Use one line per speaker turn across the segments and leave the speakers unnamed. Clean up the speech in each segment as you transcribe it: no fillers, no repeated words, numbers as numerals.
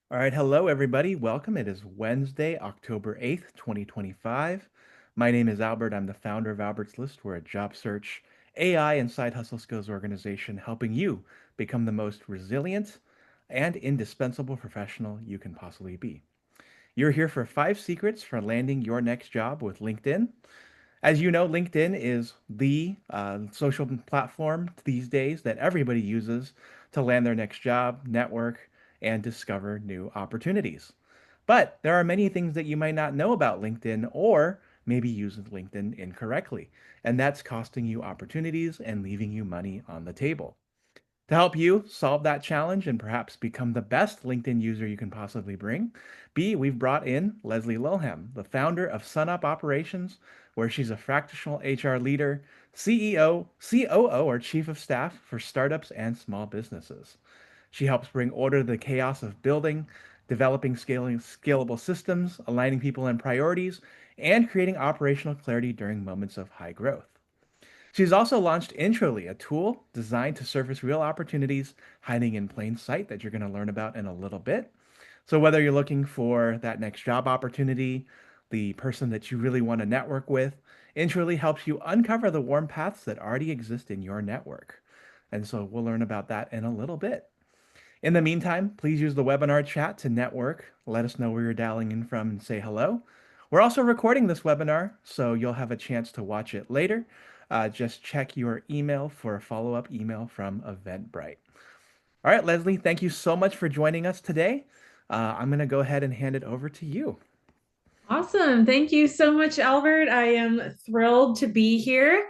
All right, hello everybody. Welcome. It is Wednesday, October 8th, 2025. My name is Albert. I'm the founder of Albert's List. We're a job search, AI, and side hustle skills organization helping you become the most resilient and indispensable professional you can possibly be. You're here for 5 secrets for landing your next job with LinkedIn. As you know, LinkedIn is the social platform these days that everybody uses to land their next job, network, and discover new opportunities. But there are many things that you might not know about LinkedIn or maybe using LinkedIn incorrectly, and that's costing you opportunities and leaving you money on the table. To help you solve that challenge and perhaps become the best LinkedIn user you can possibly we've brought in Leslie Lulham, the founder of SunUp Operations, where she's a fractional HR leader, CEO, COO, or chief of staff for startups and small businesses. She helps bring order to the chaos of building, developing scalable systems, aligning people and priorities, and creating operational clarity during moments of high growth. She's also launched Introly, a tool designed to surface real opportunities hiding in plain sight that you're going to learn about in a little bit. So, whether you're looking for that next job opportunity, the person that you really want to network with, Introly helps you uncover the warm paths that already exist in your network. And so, we'll learn about that in a little bit. In the meantime, please use the webinar chat to network. Let us know where you're dialing in from and say hello. We're also recording this webinar, so you'll have a chance to watch it later. Just check your email for a follow-up email from Eventbrite. All right, Leslie, thank you so much for joining us today. I'm going to go ahead and hand it over to you.
Awesome. Thank you so much, Albert. I am thrilled to be here.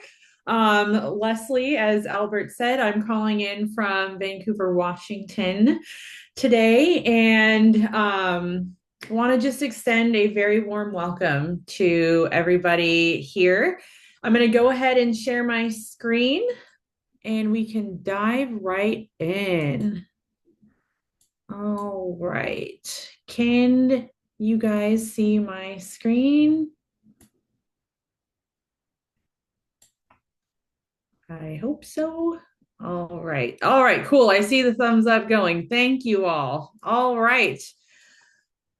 Leslie, as Albert said, I'm calling in from Vancouver, Washington today, and want to just extend a very warm welcome to everybody here. I'm going to go ahead and share my screen, and we can dive right in. All right. Can you guys see my screen? I hope so. All right. All right, cool. I see the thumbs up going. Thank you all. All right.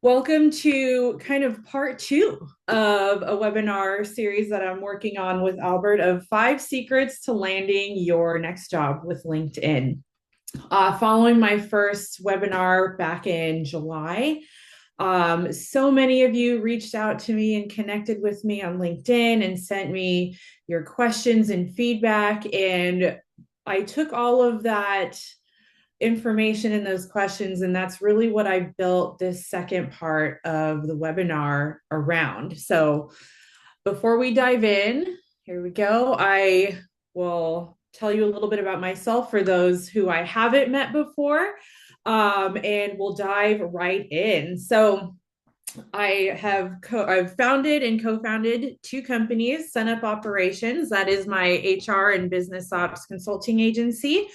Welcome to kind of part two of a webinar series that I'm working on with Albert of 5 secrets to landing your next job with LinkedIn. Following my first webinar back in July, so many of you reached out to me and connected with me on LinkedIn and sent me your questions and feedback. And I took all of that information and those questions, and that's really what I built this second part of the webinar around. So before we dive in, here we go. I will tell you a little bit about myself for those who I haven't met before, and we'll dive right in. So I've founded and co-founded 2 companies, SunUp Operations, that is my HR and business ops consulting agency.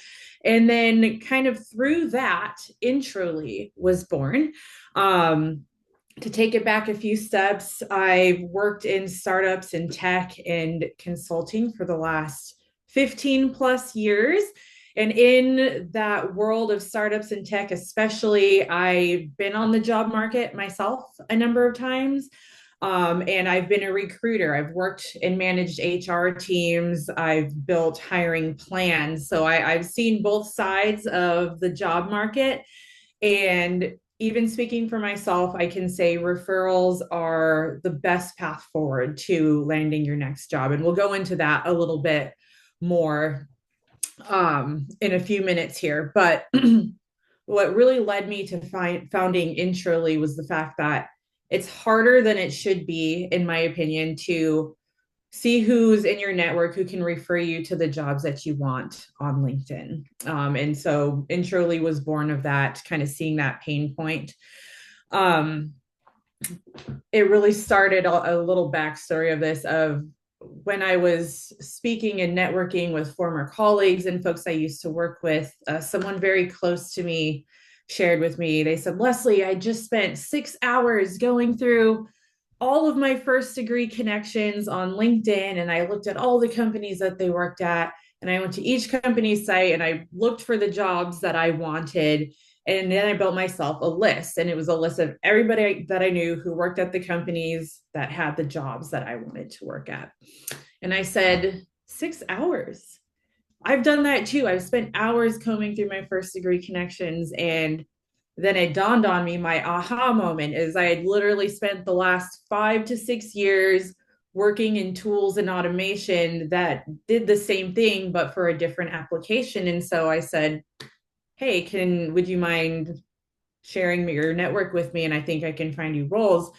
And then kind of through that, Introly was born. To take it back a few steps, I've worked in startups and tech and consulting for the last 15 plus years. And in that world of startups and tech, especially, I've been on the job market myself a number of times. And I've been a recruiter. I've worked and managed HR teams. I've built hiring plans. So I've seen both sides of the job market. And even speaking for myself, I can say referrals are the best path forward to landing your next job. And we'll go into that a little bit more in a few minutes here. But what really led me to founding Introly was the fact that it's harder than it should be, in my opinion, to see who's in your network who can refer you to the jobs that you want on LinkedIn. And so Introly was born of that, kind of seeing that pain point. Um, it really started a little backstory of this of when I was speaking and networking with former colleagues and folks I used to work with, someone very close to me shared with me, they said, Leslie, I just spent 6 hours going through all of my first degree connections on LinkedIn, and I looked at all the companies that they worked at, and I went to each company's site and I looked for the jobs that I wanted. And then I built myself a list, and it was a list of everybody that I knew who worked at the companies that had the jobs that I wanted to work at. And I said, 6 hours. I've done that too. I've spent hours combing through my first degree connections. And then it dawned on me, my aha moment is I had literally spent the last 5 to 6 years working in tools and automation that did the same thing, but for a different application. And so I said, hey, would you mind sharing your network with me? And I think I can find you roles.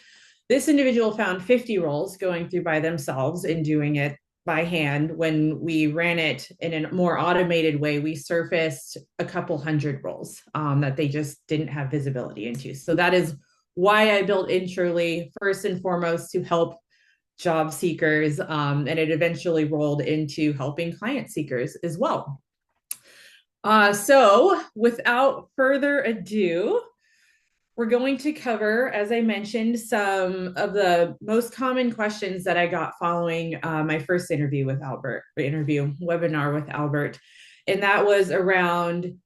This individual found 50 roles going through by themselves and doing it by hand. When we ran it in a more automated way, we surfaced a couple hundred roles that they just didn't have visibility into. So that is why I built Intrally, first and foremost, to help job seekers. And it eventually rolled into helping client seekers as well. So without further ado, we're going to cover, as I mentioned, some of the most common questions that I got following my first webinar with Albert. And that was around,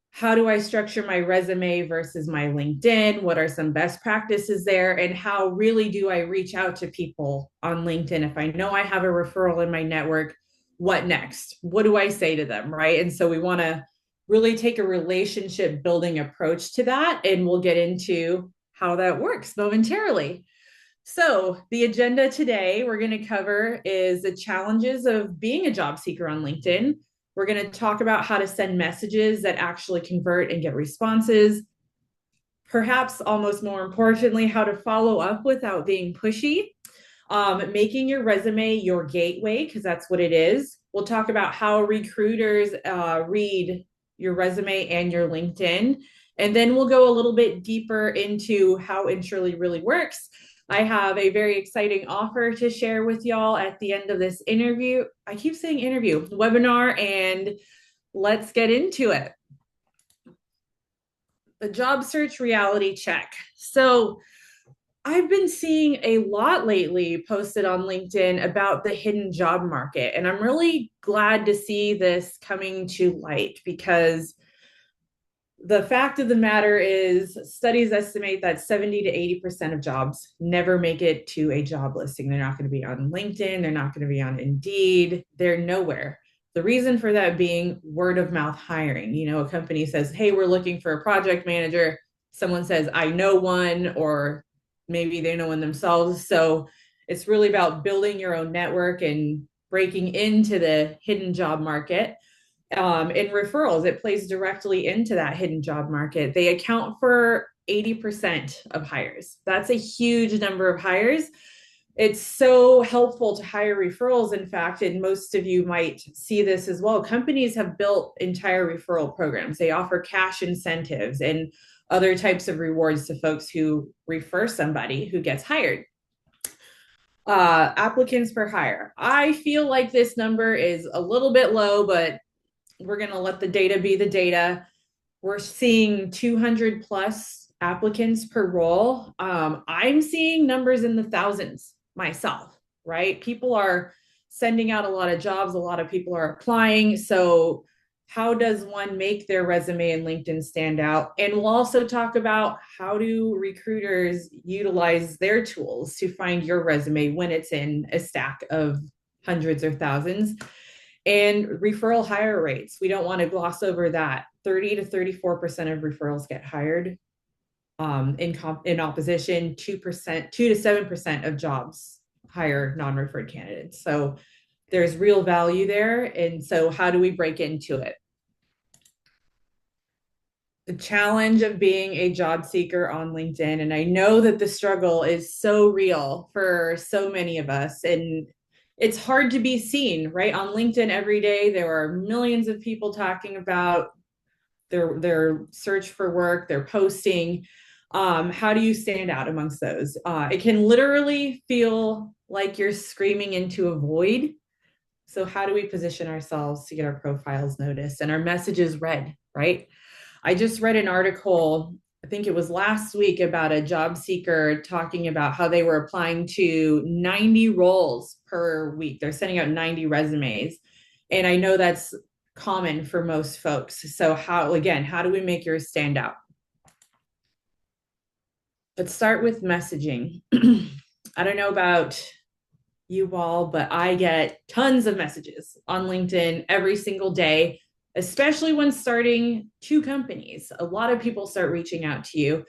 how do I structure my resume versus my LinkedIn? What are some best practices there? And how really do I reach out to people on LinkedIn? If I know I have a referral in my network, what next? What do I say to them, right? And so we want to really take a relationship building approach to that. And we'll get into how that works momentarily. So, the agenda today we're going to cover is the challenges of being a job seeker on LinkedIn. We're going to talk about how to send messages that actually convert and get responses. Perhaps almost more importantly, how to follow up without being pushy. Making your resume your gateway, because that's what it is. We'll talk about how recruiters read your resume and your LinkedIn. And then we'll go a little bit deeper into how Intrally really works. I have a very exciting offer to share with y'all at the end of this interview. I keep saying interview, webinar, and let's get into it. The job search reality check. So, I've been seeing a lot lately posted on LinkedIn about the hidden job market. And I'm really glad to see this coming to light, because the fact of the matter is, studies estimate that 70 to 80% of jobs never make it to a job listing. They're not going to be on LinkedIn. They're not going to be on Indeed. They're nowhere. The reason for that being word of mouth hiring. You know, a company says, hey, we're looking for a project manager. Someone says, I know one, or maybe they know one themselves. So it's really about building your own network and breaking into the hidden job market. In referrals, it plays directly into that hidden job market. They account for 80% of hires. That's a huge number of hires. It's so helpful to hire referrals. In fact, and most of you might see this as well, companies have built entire referral programs. They offer cash incentives and other types of rewards to folks who refer somebody who gets hired. Applicants per hire. I feel like this number is a little bit low, but we're going to let the data be the data. We're seeing 200 plus applicants per role. I'm seeing numbers in the thousands myself, right? People are sending out a lot of jobs. A lot of people are applying. So how does one make their resume and LinkedIn stand out? And we'll also talk about, how do recruiters utilize their tools to find your resume when it's in a stack of hundreds or thousands. And referral hire rates, we don't want to gloss over that. 30 to 34% of referrals get hired. In opposition, 2%, 2 to 7% of jobs hire non-referred candidates. So there's real value there. And so how do we break into it? The challenge of being a job seeker on LinkedIn. And I know that the struggle is so real for so many of us. And it's hard to be seen, right? On LinkedIn every day, there are millions of people talking about their search for work, their posting. How do you stand out amongst those? It can literally feel like you're screaming into a void. So how do we position ourselves to get our profiles noticed and our messages read, right? I just read an article, I think it was last week, about a job seeker talking about how they were applying to 90 roles per week. They're sending out 90 resumes. And I know that's common for most folks. So how do we make yours stand out? Let's start with messaging. I don't know about you all, but I get tons of messages on LinkedIn every single day, especially when starting two companies. A lot of people start reaching out to you.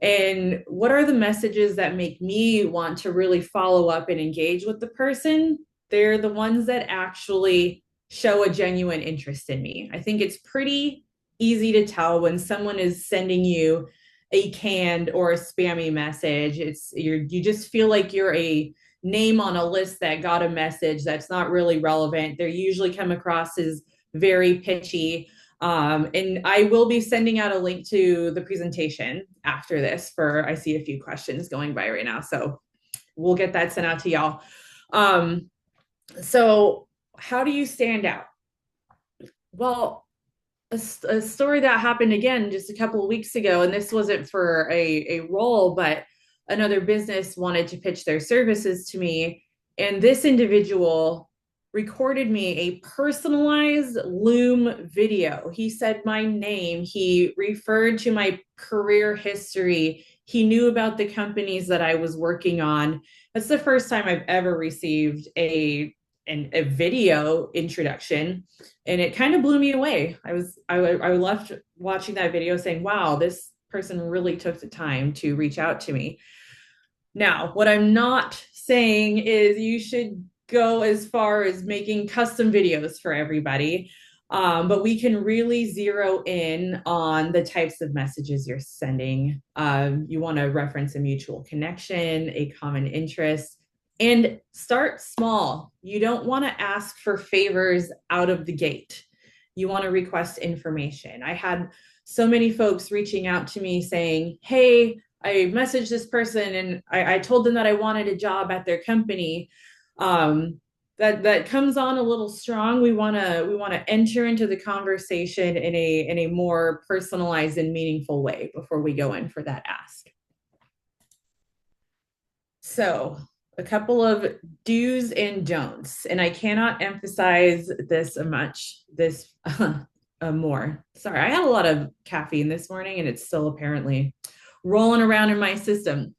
And what are the messages that make me want to really follow up and engage with the person? They're the ones that actually show a genuine interest in me. I think it's pretty easy to tell when someone is sending you a canned or a spammy message. You just feel like you're a name on a list that got a message that's not really relevant. They usually come across as very pitchy. And I will be sending out a link to the presentation after this I see a few questions going by right now. So we'll get that sent out to y'all. So how do you stand out? Well, a story that happened again just a couple of weeks ago, and this wasn't for a role, but another business wanted to pitch their services to me. And this individual recorded me a personalized Loom video. He said my name, he referred to my career history, he knew about the companies that I was working on. That's the first time I've ever received a video introduction, and it kind of blew me away. I left watching that video saying, wow, this person really took the time to reach out to me. Now, what I'm not saying is you should go as far as making custom videos for everybody. But we can really zero in on the types of messages you're sending. You want to reference a mutual connection, a common interest, and start small. You don't want to ask for favors out of the gate. You want to request information. I had so many folks reaching out to me saying, hey, I messaged this person and I told them that I wanted a job at their company. That comes on a little strong. We want to enter into the conversation in a more personalized and meaningful way before we go in for that ask. So, a couple of do's and don'ts, and I cannot emphasize this more. Sorry, I had a lot of caffeine this morning, and it's still apparently rolling around in my system.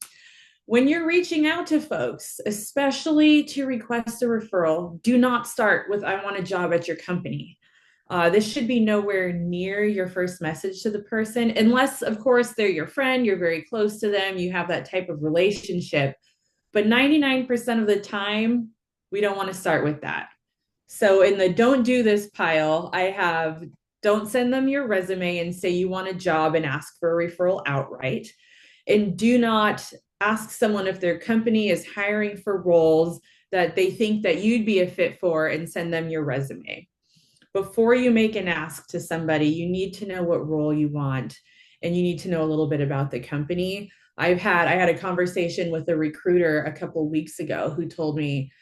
When you're reaching out to folks, especially to request a referral, do not start with, I want a job at your company. This should be nowhere near your first message to the person, unless, of course, they're your friend, you're very close to them, you have that type of relationship. But 99% of the time, we don't want to start with that. So in the don't do this pile, I have don't send them your resume and say you want a job and ask for a referral outright. And do not ask someone if their company is hiring for roles that they think that you'd be a fit for and send them your resume. Before you make an ask to somebody, you need to know what role you want, and you need to know a little bit about the company. I had a conversation with a recruiter a couple of weeks ago who told me,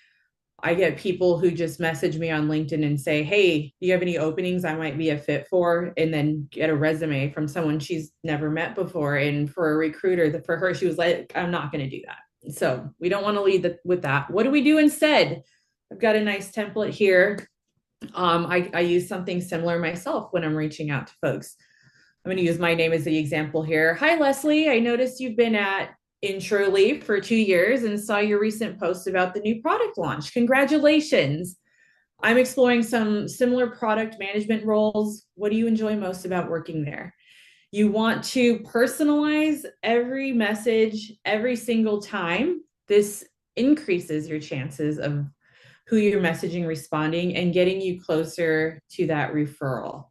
I get people who just message me on LinkedIn and say, hey, do you have any openings I might be a fit for? And then get a resume from someone she's never met before. And for a recruiter, for her, she was like, I'm not going to do that. So we don't want to lead with that. What do we do instead? I've got a nice template here. I use something similar myself when I'm reaching out to folks. I'm going to use my name as the example here. Hi, Leslie. I noticed you've been at Introleaf for 2 years and saw your recent post about the new product launch. Congratulations. I'm exploring some similar product management roles. What do you enjoy most about working there? You want to personalize every message every single time. This increases your chances of who you're messaging responding and getting you closer to that referral.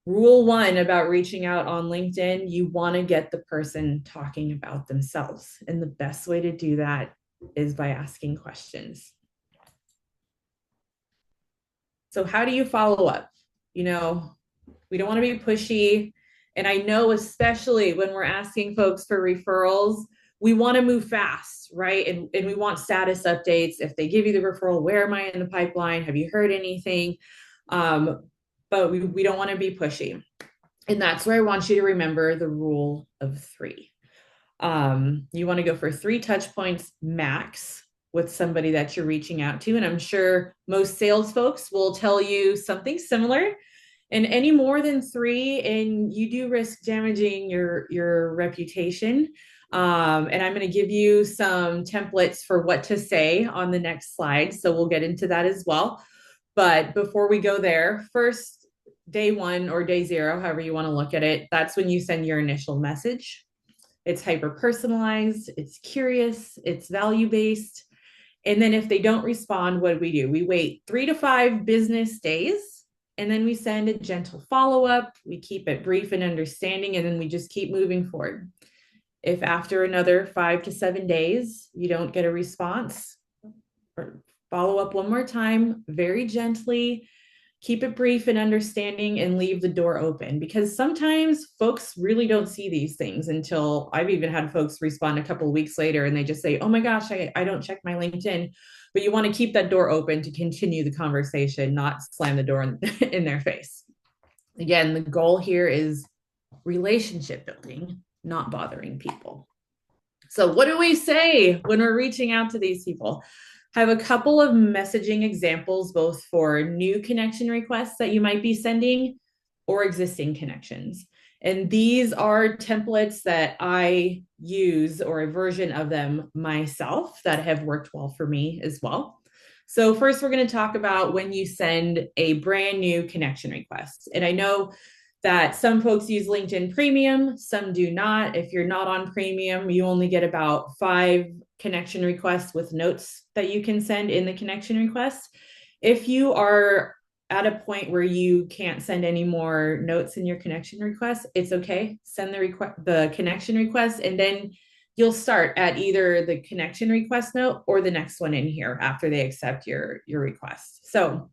Rule one about reaching out on LinkedIn, you want to get the person talking about themselves. And the best way to do that is by asking questions. So, how do you follow up? We don't want to be pushy. And I know, especially when we're asking folks for referrals, we want to move fast, right? And we want status updates. If they give you the referral, where am I in the pipeline? Have you heard anything? But we don't want to be pushy. And that's where I want you to remember the rule of 3. You want to go for 3 touch points max with somebody that you're reaching out to. And I'm sure most sales folks will tell you something similar. And any more than 3, and you do risk damaging your reputation. And I'm going to give you some templates for what to say on the next slide. So we'll get into that as well. But before we go there, first, day one or day zero, however you want to look at it, that's when you send your initial message. It's hyper personalized, it's curious, it's value based. And then if they don't respond, what do? We wait 3 to 5 business days, and then we send a gentle follow up. We keep it brief and understanding, and then we just keep moving forward. If after another 5 to 7 days you don't get a response, or follow up one more time, very gently, keep it brief and understanding, and leave the door open, because sometimes folks really don't see these things until I've even had folks respond a couple of weeks later and they just say, oh my gosh, I don't check my LinkedIn. But you want to keep that door open to continue the conversation, not slam the door in their face. Again, the goal here is relationship building, not bothering people. So, what do we say when we're reaching out to these people? I have a couple of messaging examples, both for new connection requests that you might be sending or existing connections. And these are templates that I use, or a version of them myself, that have worked well for me as well. So, first, we're going to talk about when you send a brand new connection request. And I know that some folks use LinkedIn Premium, some do not. If you're not on Premium, you only get about 5 connection requests with notes that you can send in the connection request. If you are at a point where you can't send any more notes in your connection request, it's okay. Send the connection request, and then you'll start at either the connection request note or the next one in here after they accept your request. So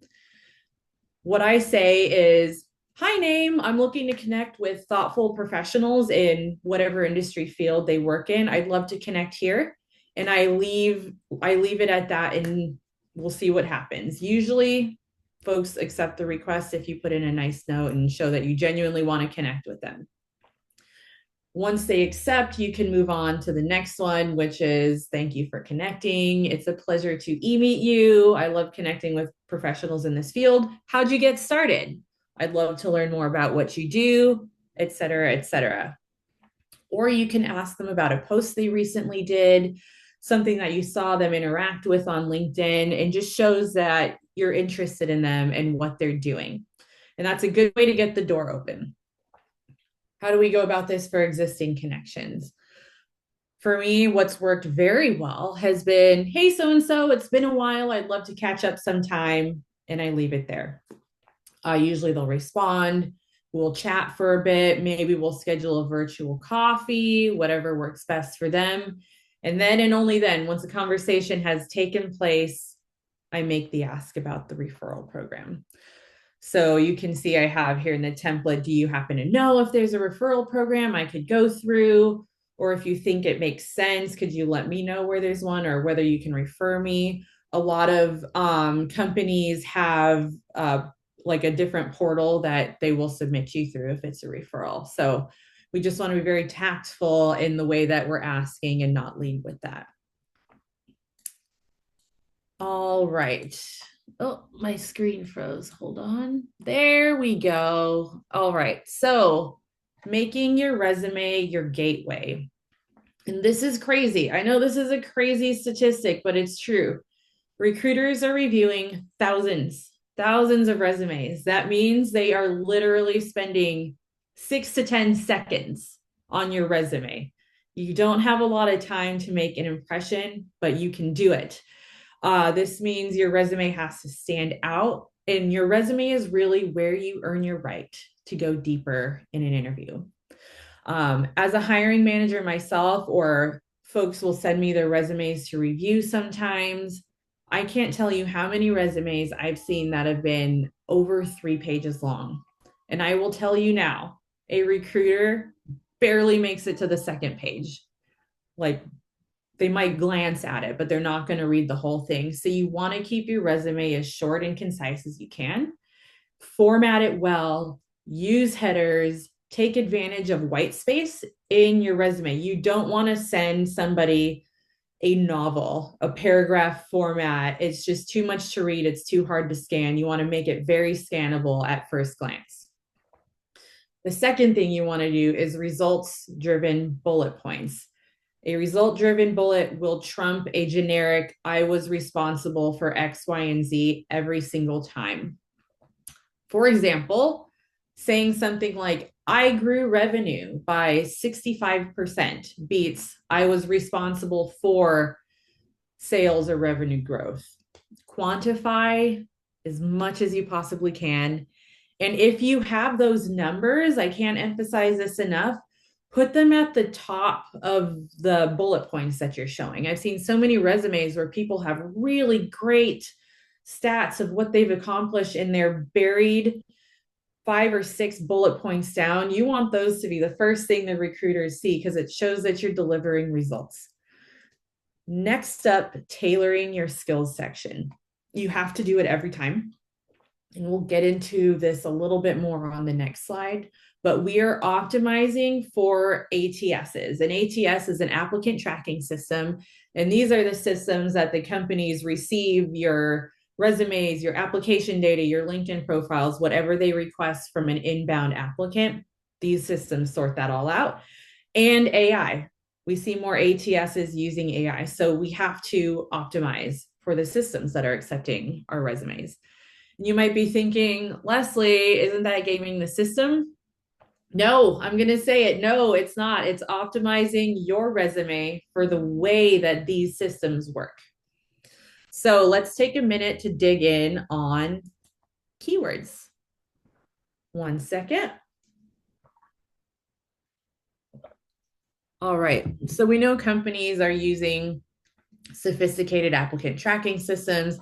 what I say is, hi, name. I'm looking to connect with thoughtful professionals in whatever industry field they work in. I'd love to connect here. And I leave it at that, and we'll see what happens. Usually folks accept the request if you put in a nice note and show that you genuinely want to connect with them. Once they accept, you can move on to the next one, which is, thank you for connecting. It's a pleasure to e-meet you. I love connecting with professionals in this field. How'd you get started? I'd love to learn more about what you do, et cetera, et cetera. Or you can ask them about a post they recently did, something that you saw them interact with on LinkedIn, and just shows that you're interested in them and what they're doing. And that's a good way to get the door open. How do we go about this for existing connections? For me, what's worked very well has been, hey, so and so, it's been a while. I'd love to catch up sometime. And I leave it there. Usually they'll respond. We'll chat for a bit. Maybe we'll schedule a virtual coffee, whatever works best for them. And then, and only then, once the conversation has taken place, I make the ask about the referral program. So you can see I have here in the template, do you happen to know if there's a referral program I could go through? Or if you think it makes sense, could you let me know where there's one, or whether you can refer me? A lot of companies have like a different portal that they will submit you through if it's a referral. So we just want to be very tactful in the way that we're asking and not lead with that. All right. Oh, my screen froze. Hold on. There we go. All right. So, making your resume your gateway. And this is crazy. I know this is a crazy statistic, but it's true. Recruiters are reviewing thousands of resumes. That means they are literally spending 6 to 10 seconds on your resume. You don't have a lot of time to make an impression, but you can do it. This means your resume has to stand out, and your resume is really where you earn your right to go deeper in an interview. As a hiring manager myself, or folks will send me their resumes to review sometimes, I can't tell you how many resumes I've seen that have been over 3 pages long. And I will tell you now, a recruiter barely makes it to the second page. Like, they might glance at it, but they're not going to read the whole thing. So you want to keep your resume as short and concise as you can. Format it well, use headers, take advantage of white space in your resume. You don't want to send somebody a novel, a paragraph format. It's just too much to read. It's too hard to scan. You want to make it very scannable at first glance. The second thing you want to do is results driven bullet points. A result driven bullet will trump a generic, I was responsible for X, Y, and Z every single time. For example, saying something like, I grew revenue by 65% beats, I was responsible for sales or revenue growth. Quantify as much as you possibly can. And if you have those numbers, I can't emphasize this enough, put them at the top of the bullet points that you're showing. I've seen so many resumes where people have really great stats of what they've accomplished and they're buried 5 or 6 bullet points down. You want those to be the first thing the recruiters see because it shows that you're delivering results. Next up, tailoring your skills section. You have to do it every time. And we'll get into this a little bit more on the next slide. But we are optimizing for ATSs. An ATS is an applicant tracking system. And these are the systems that the companies receive your resumes, your application data, your LinkedIn profiles, whatever they request from an inbound applicant. These systems sort that all out. And AI. We see more ATSs using AI. So we have to optimize for the systems that are accepting our resumes. You might be thinking, Leslie, isn't that gaming the system? No, I'm going to say it. No, it's not. It's optimizing your resume for the way that these systems work. So let's take a minute to dig in on keywords. 1 second. All right. So we know companies are using sophisticated applicant tracking systems.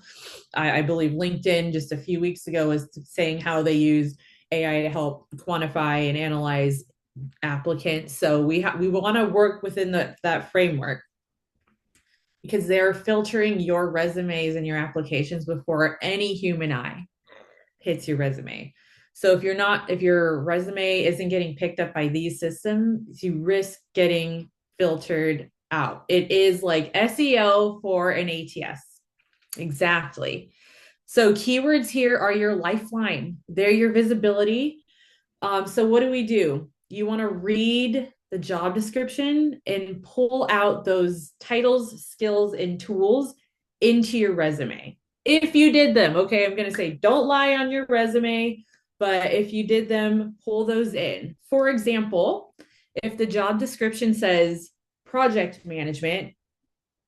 I believe LinkedIn just a few weeks ago was saying how they use AI to help quantify and analyze applicants. So we want to work within that framework because they're filtering your resumes and your applications before any human eye hits your resume. So if your resume isn't getting picked up by these systems, you risk getting filtered out. It is like SEO for an ATS. Exactly. So keywords here are your lifeline. They're your visibility. So what do? You want to read the job description and pull out those titles, skills, and tools into your resume. If you did them, okay, I'm going to say don't lie on your resume, but if you did them, pull those in. For example, if the job description says project management,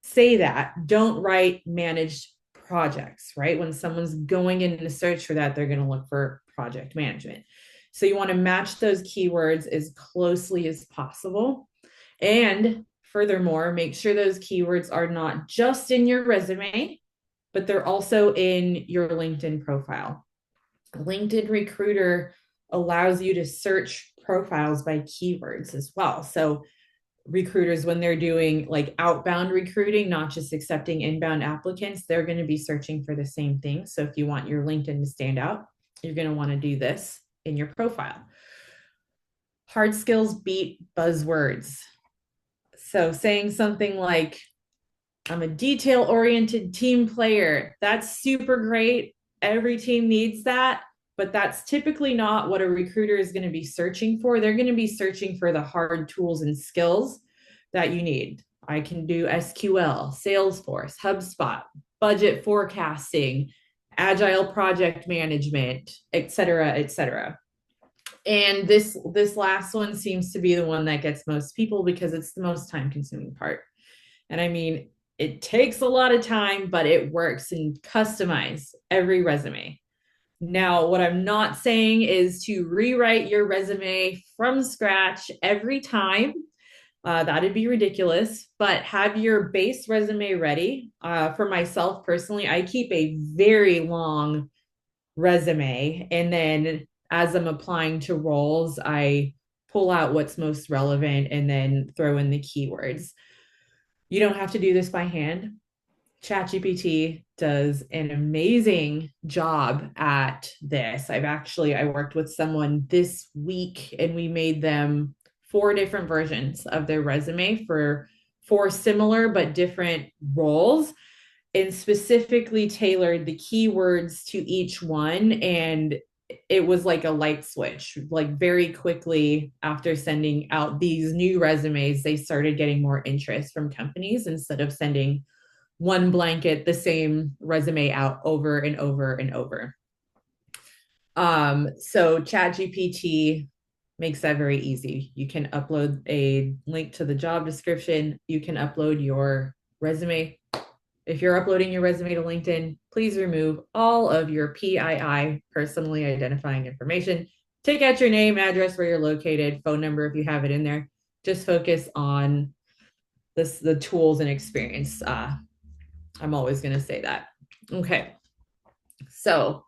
say that. Don't write managed projects, right? When someone's going in to search for that, they're going to look for project management. So you want to match those keywords as closely as possible. And furthermore, make sure those keywords are not just in your resume, but they're also in your LinkedIn profile. LinkedIn Recruiter allows you to search profiles by keywords as well. So recruiters, when they're doing like outbound recruiting, not just accepting inbound applicants, they're going to be searching for the same thing. So if you want your LinkedIn to stand out, you're going to want to do this in your profile. Hard skills beat buzzwords. So saying something like, I'm a detail oriented team player, that's super great. Every team needs that, but that's typically not what a recruiter is going to be searching for. They're going to be searching for the hard tools and skills that you need. I can do SQL, Salesforce, HubSpot, budget forecasting, agile project management, et cetera, et cetera. And this last one seems to be the one that gets most people because it's the most time consuming part. And I mean, it takes a lot of time, but it works, and customize every resume. Now, what I'm not saying is to rewrite your resume from scratch every time. That'd be ridiculous, but have your base resume ready. For myself personally, I keep a very long resume, and then as I'm applying to roles, I pull out what's most relevant and then throw in the keywords. You don't have to do this by hand. ChatGPT does an amazing job at this. I worked with someone this week and we made them 4 different versions of their resume for 4 similar but different roles, and specifically tailored the keywords to each one. And it was like a light switch. Like very quickly after sending out these new resumes, they started getting more interest from companies instead of sending one blanket, the same resume out over and over and over. So ChatGPT makes that very easy. You can upload a link to the job description. You can upload your resume. If you're uploading your resume to LinkedIn, please remove all of your PII, personally identifying information. Take out your name, address, where you're located, phone number if you have it in there. Just focus on the tools and experience. I'm always going to say that. Okay. So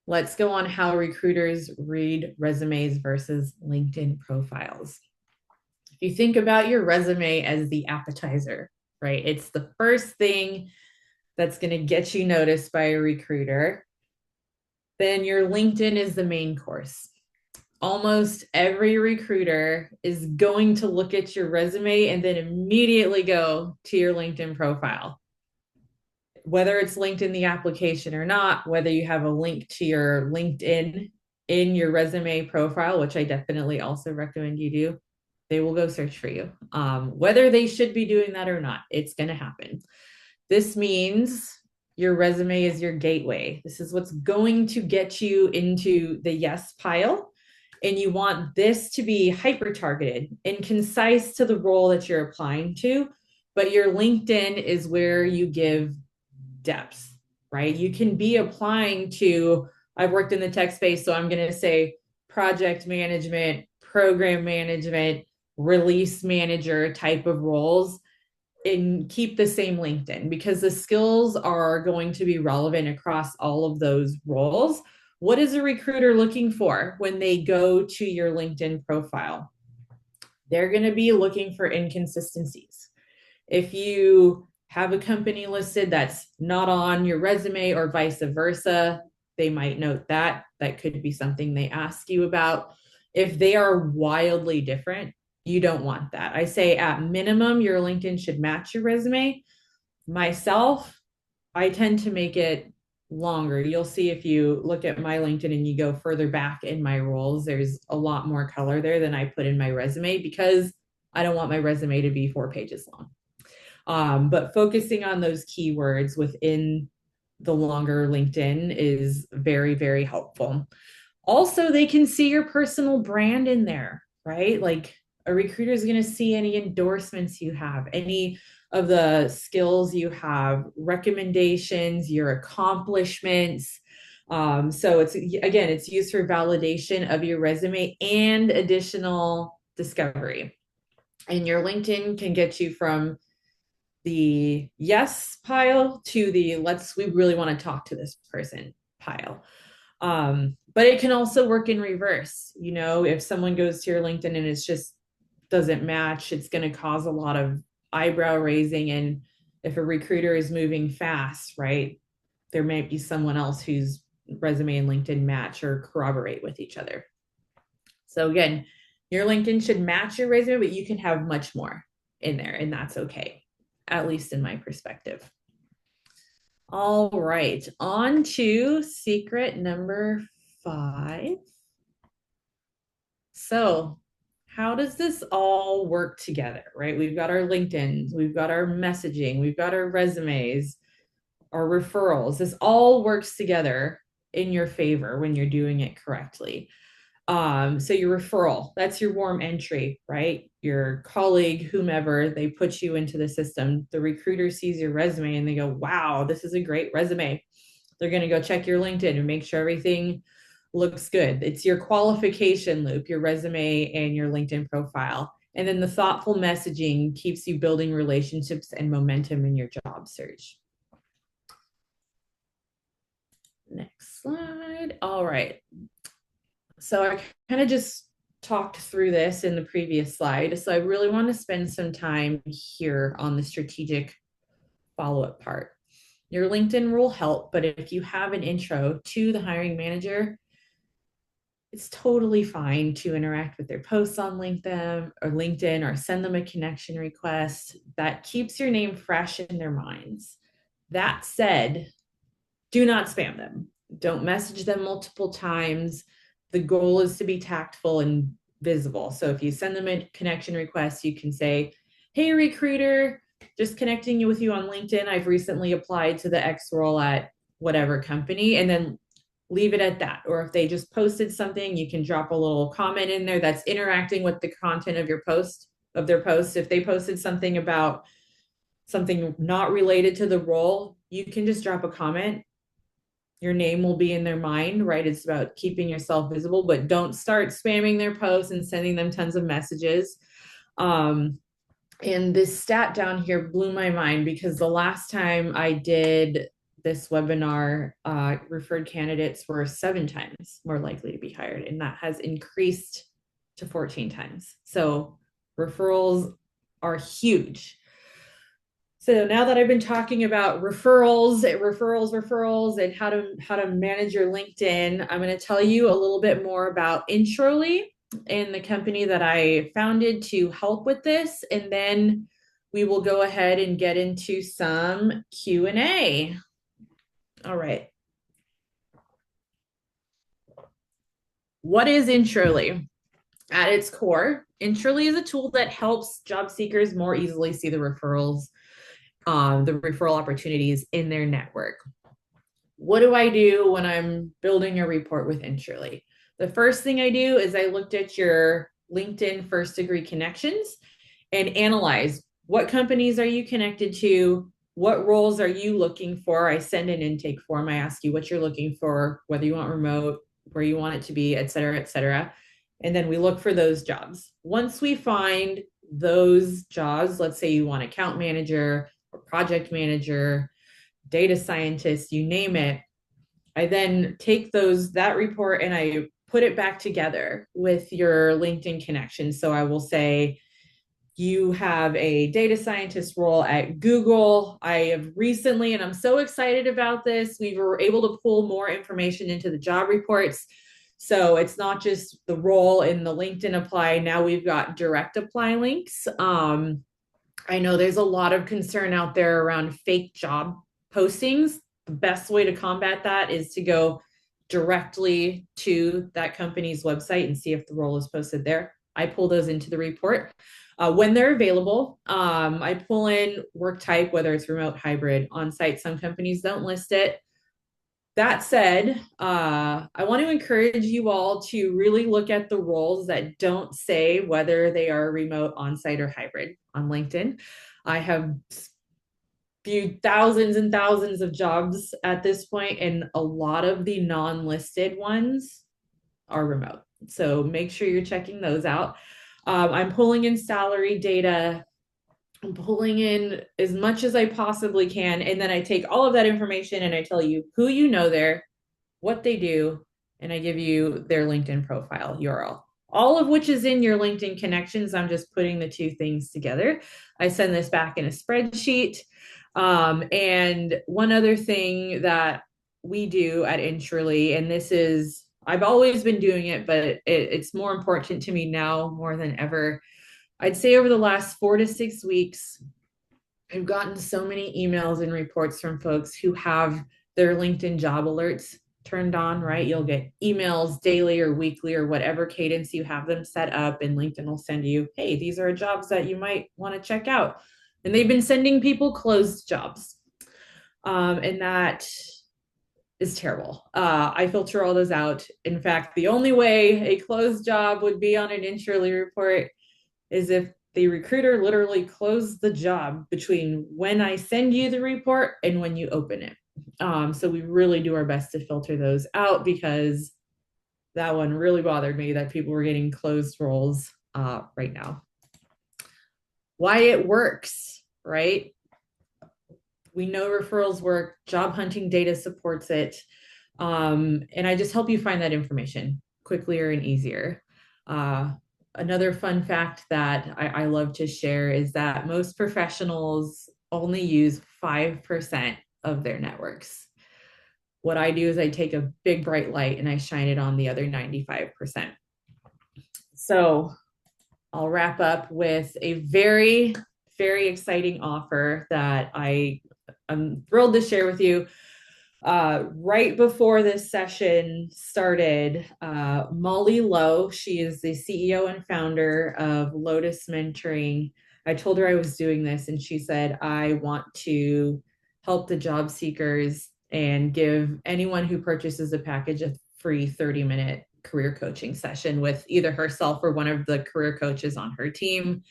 let's go on how recruiters read resumes versus LinkedIn profiles. If you think about your resume as the appetizer, right? It's the first thing that's going to get you noticed by a recruiter. Then your LinkedIn is the main course. Almost every recruiter is going to look at your resume and then immediately go to your LinkedIn profile. Whether it's linked in the application or not, whether you have a link to your LinkedIn in your resume profile, which I definitely also recommend you do, they will go search for you. Whether they should be doing that or not, it's going to happen. This means your resume is your gateway. This is what's going to get you into the yes pile. And you want this to be hyper targeted and concise to the role that you're applying to. But your LinkedIn is where you give depth, right? You can be applying to, I've worked in the tech space, so I'm going to say project management, program management, release manager type of roles, and keep the same LinkedIn because the skills are going to be relevant across all of those roles. What is a recruiter looking for when they go to your LinkedIn profile? They're going to be looking for inconsistencies. If you have a company listed that's not on your resume or vice versa, they might note that. That could be something they ask you about. If they are wildly different, you don't want that. I say at minimum, your LinkedIn should match your resume. Myself, I tend to make it longer. You'll see if you look at my LinkedIn and you go further back in my roles, there's a lot more color there than I put in my resume because I don't want my resume to be 4 pages long. But focusing on those keywords within the longer LinkedIn is very, very helpful. Also, they can see your personal brand in there, right? Like a recruiter is going to see any endorsements you have, any of the skills you have, recommendations, your accomplishments. So it's used for validation of your resume and additional discovery. And your LinkedIn can get you from the yes pile to the we really want to talk to this person pile. But it can also work in reverse. You know, if someone goes to your LinkedIn and it's just doesn't match, it's going to cause a lot of eyebrow raising. And if a recruiter is moving fast, right, there might be someone else whose resume and LinkedIn match or corroborate with each other. So again, your LinkedIn should match your resume, but you can have much more in there, and that's okay, at least in my perspective. All right, on to secret number 5. So, how does this all work together, right? We've got our LinkedIn, we've got our messaging, we've got our resumes, our referrals. This all works together in your favor when you're doing it correctly. So your referral, that's your warm entry, right? Your colleague, whomever, they put you into the system. The recruiter sees your resume and they go, wow, this is a great resume. They're going to go check your LinkedIn and make sure everything looks good. It's your qualification loop, your resume and your LinkedIn profile. And then the thoughtful messaging keeps you building relationships and momentum in your job search. Next slide. All right. So I kind of just talked through this in the previous slide. So I really want to spend some time here on the strategic follow-up part. Your LinkedIn will help, but if you have an intro to the hiring manager, it's totally fine to interact with their posts on LinkedIn or send them a connection request. That keeps your name fresh in their minds. That said, do not spam them. Don't message them multiple times. The goal is to be tactful and visible. So if you send them a connection request, you can say, "Hey, recruiter, just connecting you with you on LinkedIn. I've recently applied to the X role at whatever company," and then leave it at that. Or if they just posted something, you can drop a little comment in there that's interacting with the content of your post, of their post. If they posted something about something not related to the role, you can just drop a comment. Your name will be in their mind, right? It's about keeping yourself visible, but don't start spamming their posts and sending them tons of messages. Um, and this stat down here blew my mind because the last time I did this webinar, referred candidates were 7 times more likely to be hired, and that has increased to 14 times. So referrals are huge. So now that I've been talking about referrals, and how to manage your LinkedIn, I'm going to tell you a little bit more about Intrally and the company that I founded to help with this, and then we will go ahead and get into some Q&A. All right. What is Intrally? At its core, Intrally is a tool that helps job seekers more easily see the referral opportunities in their network. What do I do when I'm building a report with Intrally? The first thing I do is I looked at your LinkedIn first degree connections and analyze what companies are you connected to, what roles are you looking for. I send an intake form. I ask you what you're looking for, whether you want remote, where you want it to be, et cetera, et cetera. And then we look for those jobs. Once we find those jobs, let's say you want account manager or project manager, data scientist, you name it. I then take that report and I put it back together with your LinkedIn connection. So I will say, you have a data scientist role at Google. I have recently, and I'm so excited about this, we were able to pull more information into the job reports. So it's not just the role in the LinkedIn apply. Now we've got direct apply links. I know there's a lot of concern out there around fake job postings. The best way to combat that is to go directly to that company's website and see if the role is posted there. I pull those into the report. When they're available, I pull in work type, whether it's remote, hybrid, on site. Some companies don't list it. That said, I want to encourage you all to really look at the roles that don't say whether they are remote, on site, or hybrid on LinkedIn. I have viewed thousands and thousands of jobs at this point, and a lot of the non listed ones are remote. So make sure you're checking those out. I'm pulling in salary data. I'm pulling in as much as I possibly can. And then I take all of that information and I tell you who you know there, what they do, and I give you their LinkedIn profile URL. All of which is in your LinkedIn connections. I'm just putting the two things together. I send this back in a spreadsheet. And one other thing that we do at Intrally, and this is, I've always been doing it, but it's more important to me now more than ever. I'd say over the last 4 to 6 weeks, I've gotten so many emails and reports from folks who have their LinkedIn job alerts turned on, right? You'll get emails daily or weekly or whatever cadence you have them set up, and LinkedIn will send you, hey, these are jobs that you might want to check out. And they've been sending people closed jobs. And that is terrible. I filter all those out. In fact, the only way a closed job would be on an Intrally report is if the recruiter literally closed the job between when I send you the report and when you open it. So we really do our best to filter those out, because that one really bothered me that people were getting closed roles right now. Why it works, right? We know referrals work. Job hunting data supports it. And I just help you find that information quicker and easier. Another fun fact that I love to share is that most professionals only use 5% of their networks. What I do is I take a big bright light and I shine it on the other 95%. So I'll wrap up with a very, very exciting offer that I'm thrilled to share with you. Right before this session started, Molly Lowe, she is the CEO and founder of Lotus Mentoring. I told her I was doing this, and she said, I want to help the job seekers and give anyone who purchases a package a free 30-minute career coaching session with either herself or one of the career coaches on her team.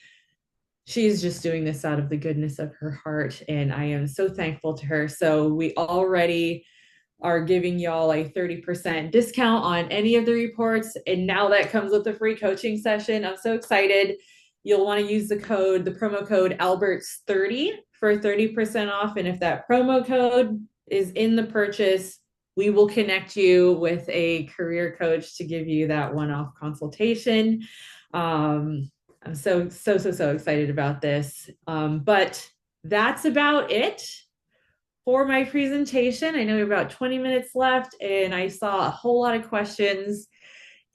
She's just doing this out of the goodness of her heart, and I am so thankful to her. So we already are giving y'all a 30% discount on any of the reports. And now that comes with the free coaching session. I'm so excited. You'll want to use the promo code Alberts30 for 30% off. And if that promo code is in the purchase, we will connect you with a career coach to give you that one-off consultation. I'm so excited about this. But that's about it for my presentation. I know we have about 20 minutes left, and I saw a whole lot of questions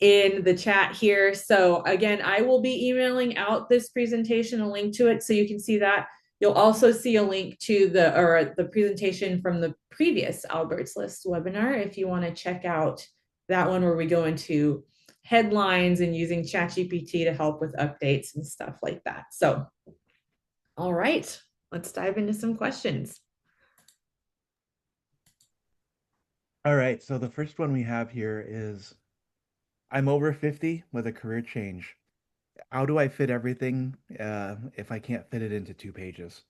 in the chat here. So again, I will be emailing out this presentation, a link to it, so you can see that. You'll also see a link to the presentation from the previous Albert's List webinar if you want to check out that one where we go into headlines and using ChatGPT to help with updates and stuff like that. So, all right, let's dive into some questions.
All right, so the first one we have here is I'm over 50 with a career change. How do I fit everything if I can't fit it into 2 pages?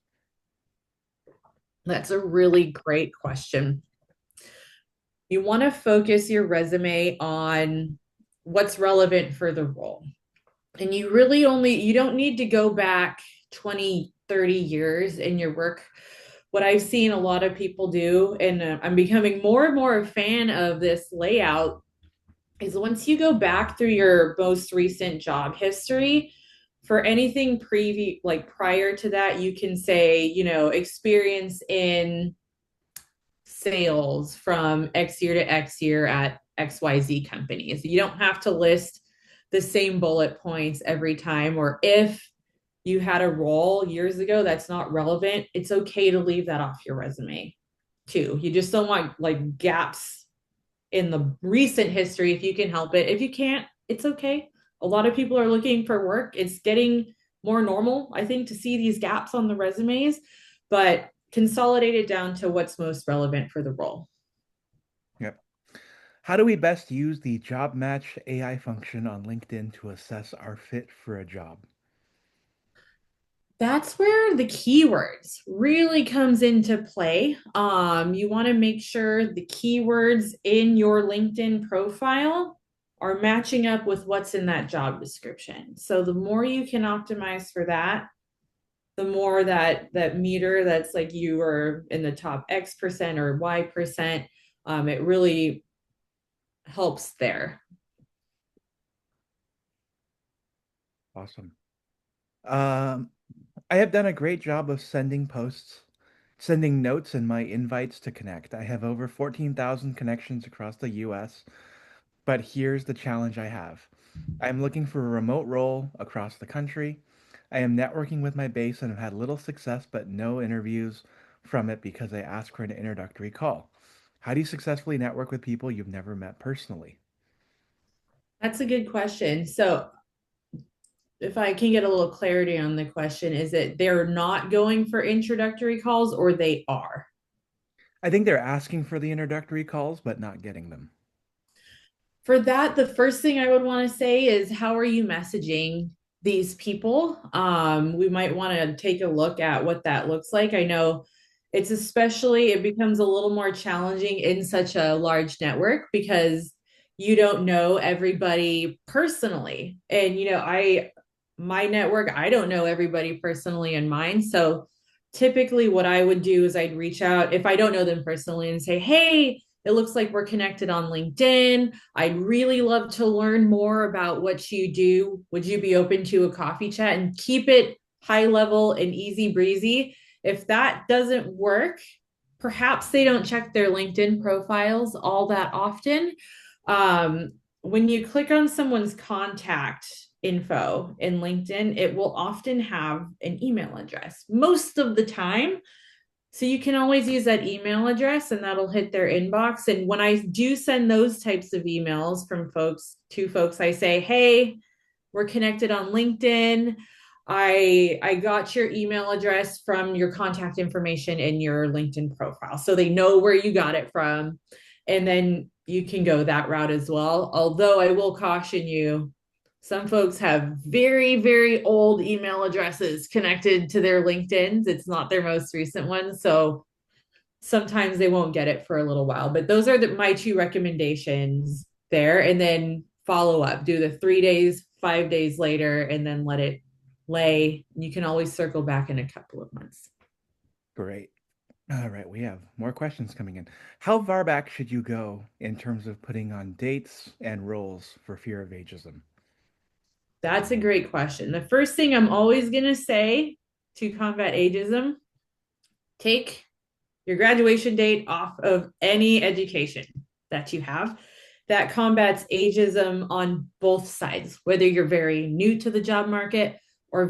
That's a really great question. You want to focus your resume on what's relevant for the role. And you don't need to go back 20, 30 years in your work. What I've seen a lot of people do, and I'm becoming more and more a fan of this layout, is once you go back through your most recent job history, for anything prior to that, you can say, experience in sales from X year to X year at XYZ companies. You don't have to list the same bullet points every time, or if you had a role years ago that's not relevant, it's okay to leave that off your resume too. You just don't want like gaps in the recent history if you can help it. If you can't, it's okay. A lot of people are looking for work. It's getting more normal, I think, to see these gaps on the resumes, but consolidate it down to what's most relevant for the role.
Yep. How do we best use the job match AI function on LinkedIn to assess our fit for a job?
That's where the keywords really comes into play. You want to make sure the keywords in your LinkedIn profile are matching up with what's in that job description. So the more you can optimize for that, the more that meter that's like you are in the top X percent or Y percent, it really helps there.
Awesome. Um, I have done a great job of sending posts, sending notes, and my invites to connect. I have over 14,000 connections across the US, but here's the challenge I have. I'm looking for a remote role across the country. I am networking with my base and have had little success, but no interviews from it because I asked for an introductory call. How do you successfully network with people you've never met personally?
That's a good question. So if I can get a little clarity on the question, is it they're not going for introductory calls or they are?
I think they're asking for the introductory calls, but not getting them.
For that, the first thing I would want to say is how are you messaging these people? We might want to take a look at what that looks like. I know it becomes a little more challenging in such a large network because you don't know everybody personally. And, my network, I don't know everybody personally in mine. So typically what I would do is I'd reach out if I don't know them personally and say, hey, it looks like we're connected on LinkedIn. I'd really love to learn more about what you do. Would you be open to a coffee chat and keep it high level and easy breezy? If that doesn't work, perhaps they don't check their LinkedIn profiles all that often. Um, when you click on someone's contact info in LinkedIn, it will often have an email address. Most of the time, So you can always use that email address and that'll hit their inbox. And when I do send those types of emails from folks to folks, I say, hey, we're connected on LinkedIn. I got your email address from your contact information in your LinkedIn profile. So they know where you got it from. And then you can go that route as well. Although I will caution you, some folks have very, very old email addresses connected to their LinkedIn's. It's not their most recent one. So sometimes they won't get it for a little while. But those are my two recommendations there. And then follow up, do the 3 days, 5 days later, and then let it lay. You can always circle back in a couple of months.
Great. All right, we have more questions coming in. How far back should you go in terms of putting on dates and roles for fear of ageism?
That's a great question. The first thing I'm always going to say to combat ageism, take your graduation date off of any education that you have. That combats ageism on both sides, whether you're very new to the job market or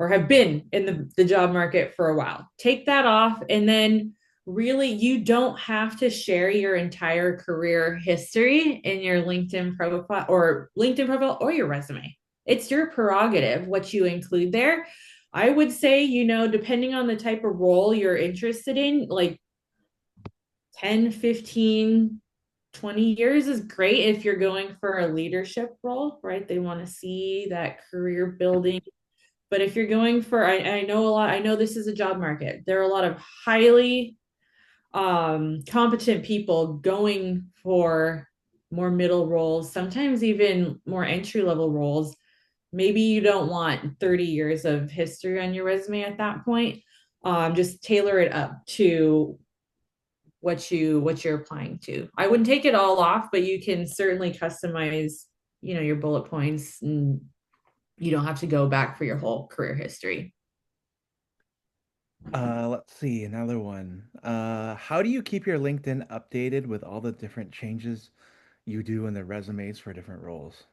have been in the job market for a while. Take that off, and then really you don't have to share your entire career history in your LinkedIn profile or your resume. It's your prerogative what you include there. I would say, depending on the type of role you're interested in, like 10, 15, 20 years is great if you're going for a leadership role, right? They want to see that career building. But if you're going for, I know a lot, I know this is a job market. There are a lot of highly competent people going for more middle roles, sometimes even more entry level roles. Maybe you don't want 30 years of history on your resume at that point. Just tailor it up to what you're applying to. I wouldn't take it all off, but you can certainly customize, your bullet points, and you don't have to go back for your whole career history.
Let's see, another one. How do you keep your LinkedIn updated with all the different changes you do in the resumes for different roles?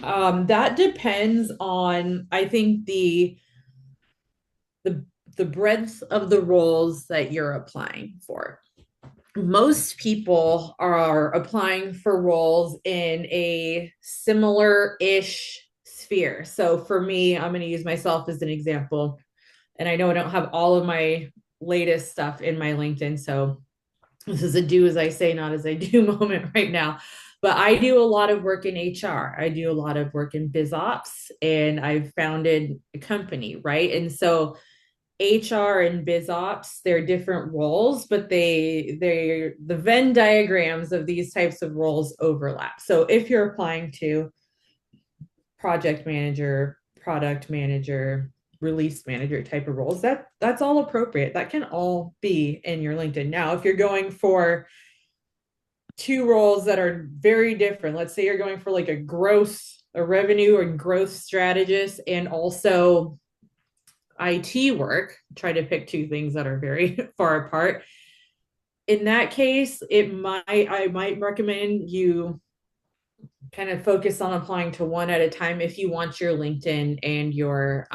That depends on, I think, the the breadth of the roles that you're applying for. Most people are applying for roles in a similar-ish sphere. So for me, I'm going to use myself as an example. And I know I don't have all of my latest stuff in my LinkedIn. So this is a do as I say, not as I do moment right now. But I do a lot of work in HR. I do a lot of work in biz ops, and I've founded a company, right? And so HR and biz ops, they're different roles, but the Venn diagrams of these types of roles overlap. So if you're applying to project manager, product manager, release manager type of roles, that's all appropriate. That can all be in your LinkedIn. Now, if you're going for two roles that are very different, let's say you're going for like a revenue and growth strategist and also IT work, try to pick two things that are very far apart. In that case, I might recommend you kind of focus on applying to one at a time if you want your LinkedIn and your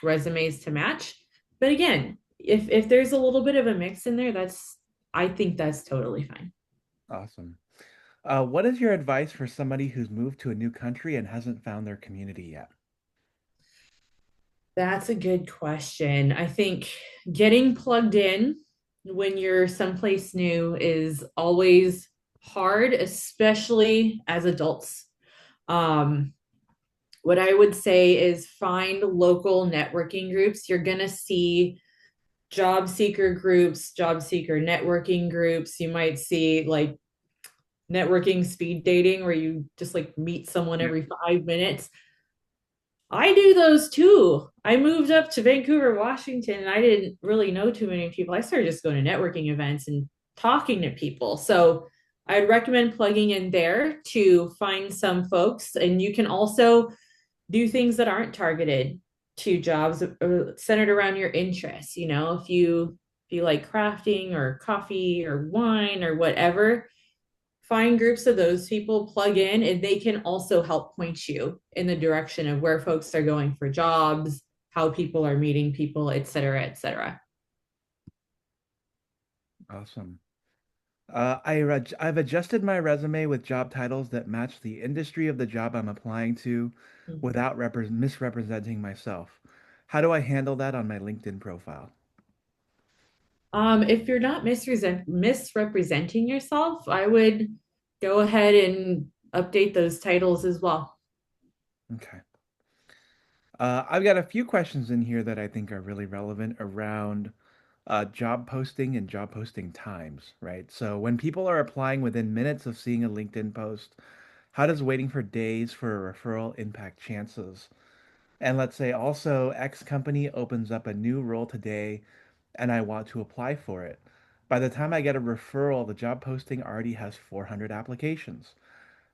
resumes to match. But again, if there's a little bit of a mix in there, I think that's totally fine.
Awesome. What is your advice for somebody who's moved to a new country and hasn't found their community yet?
That's a good question. I think getting plugged in when you're someplace new is always hard, especially as adults. Um, what I would say is find local networking groups. You're going to see job seeker groups, job seeker networking groups. You might see like networking speed dating where you just like meet someone
Yeah.
every 5 minutes. I do those too. I moved up to Vancouver, Washington, and I didn't really know too many people. I started just going to networking events and talking to people. So I'd recommend plugging in there to find some folks. And you can also do things that aren't targeted to jobs centered around your interests. If you like crafting or coffee or wine or whatever, find groups of those people, plug in, and they can also help point you in the direction of where folks are going for jobs, how people are meeting people, et cetera, et cetera.
Awesome. I've adjusted my resume with job titles that match the industry of the job I'm applying to without misrepresenting myself. How do I handle that on my LinkedIn profile?
If you're not misrepresenting yourself, I would go ahead and update those titles as well.
Okay. I've got a few questions in here that I think are really relevant around job posting and job posting times, right? So when people are applying within minutes of seeing a LinkedIn post, how does waiting for days for a referral impact chances? And let's say also X company opens up a new role today and I want to apply for it. By the time I get a referral, the job posting already has 400 applications.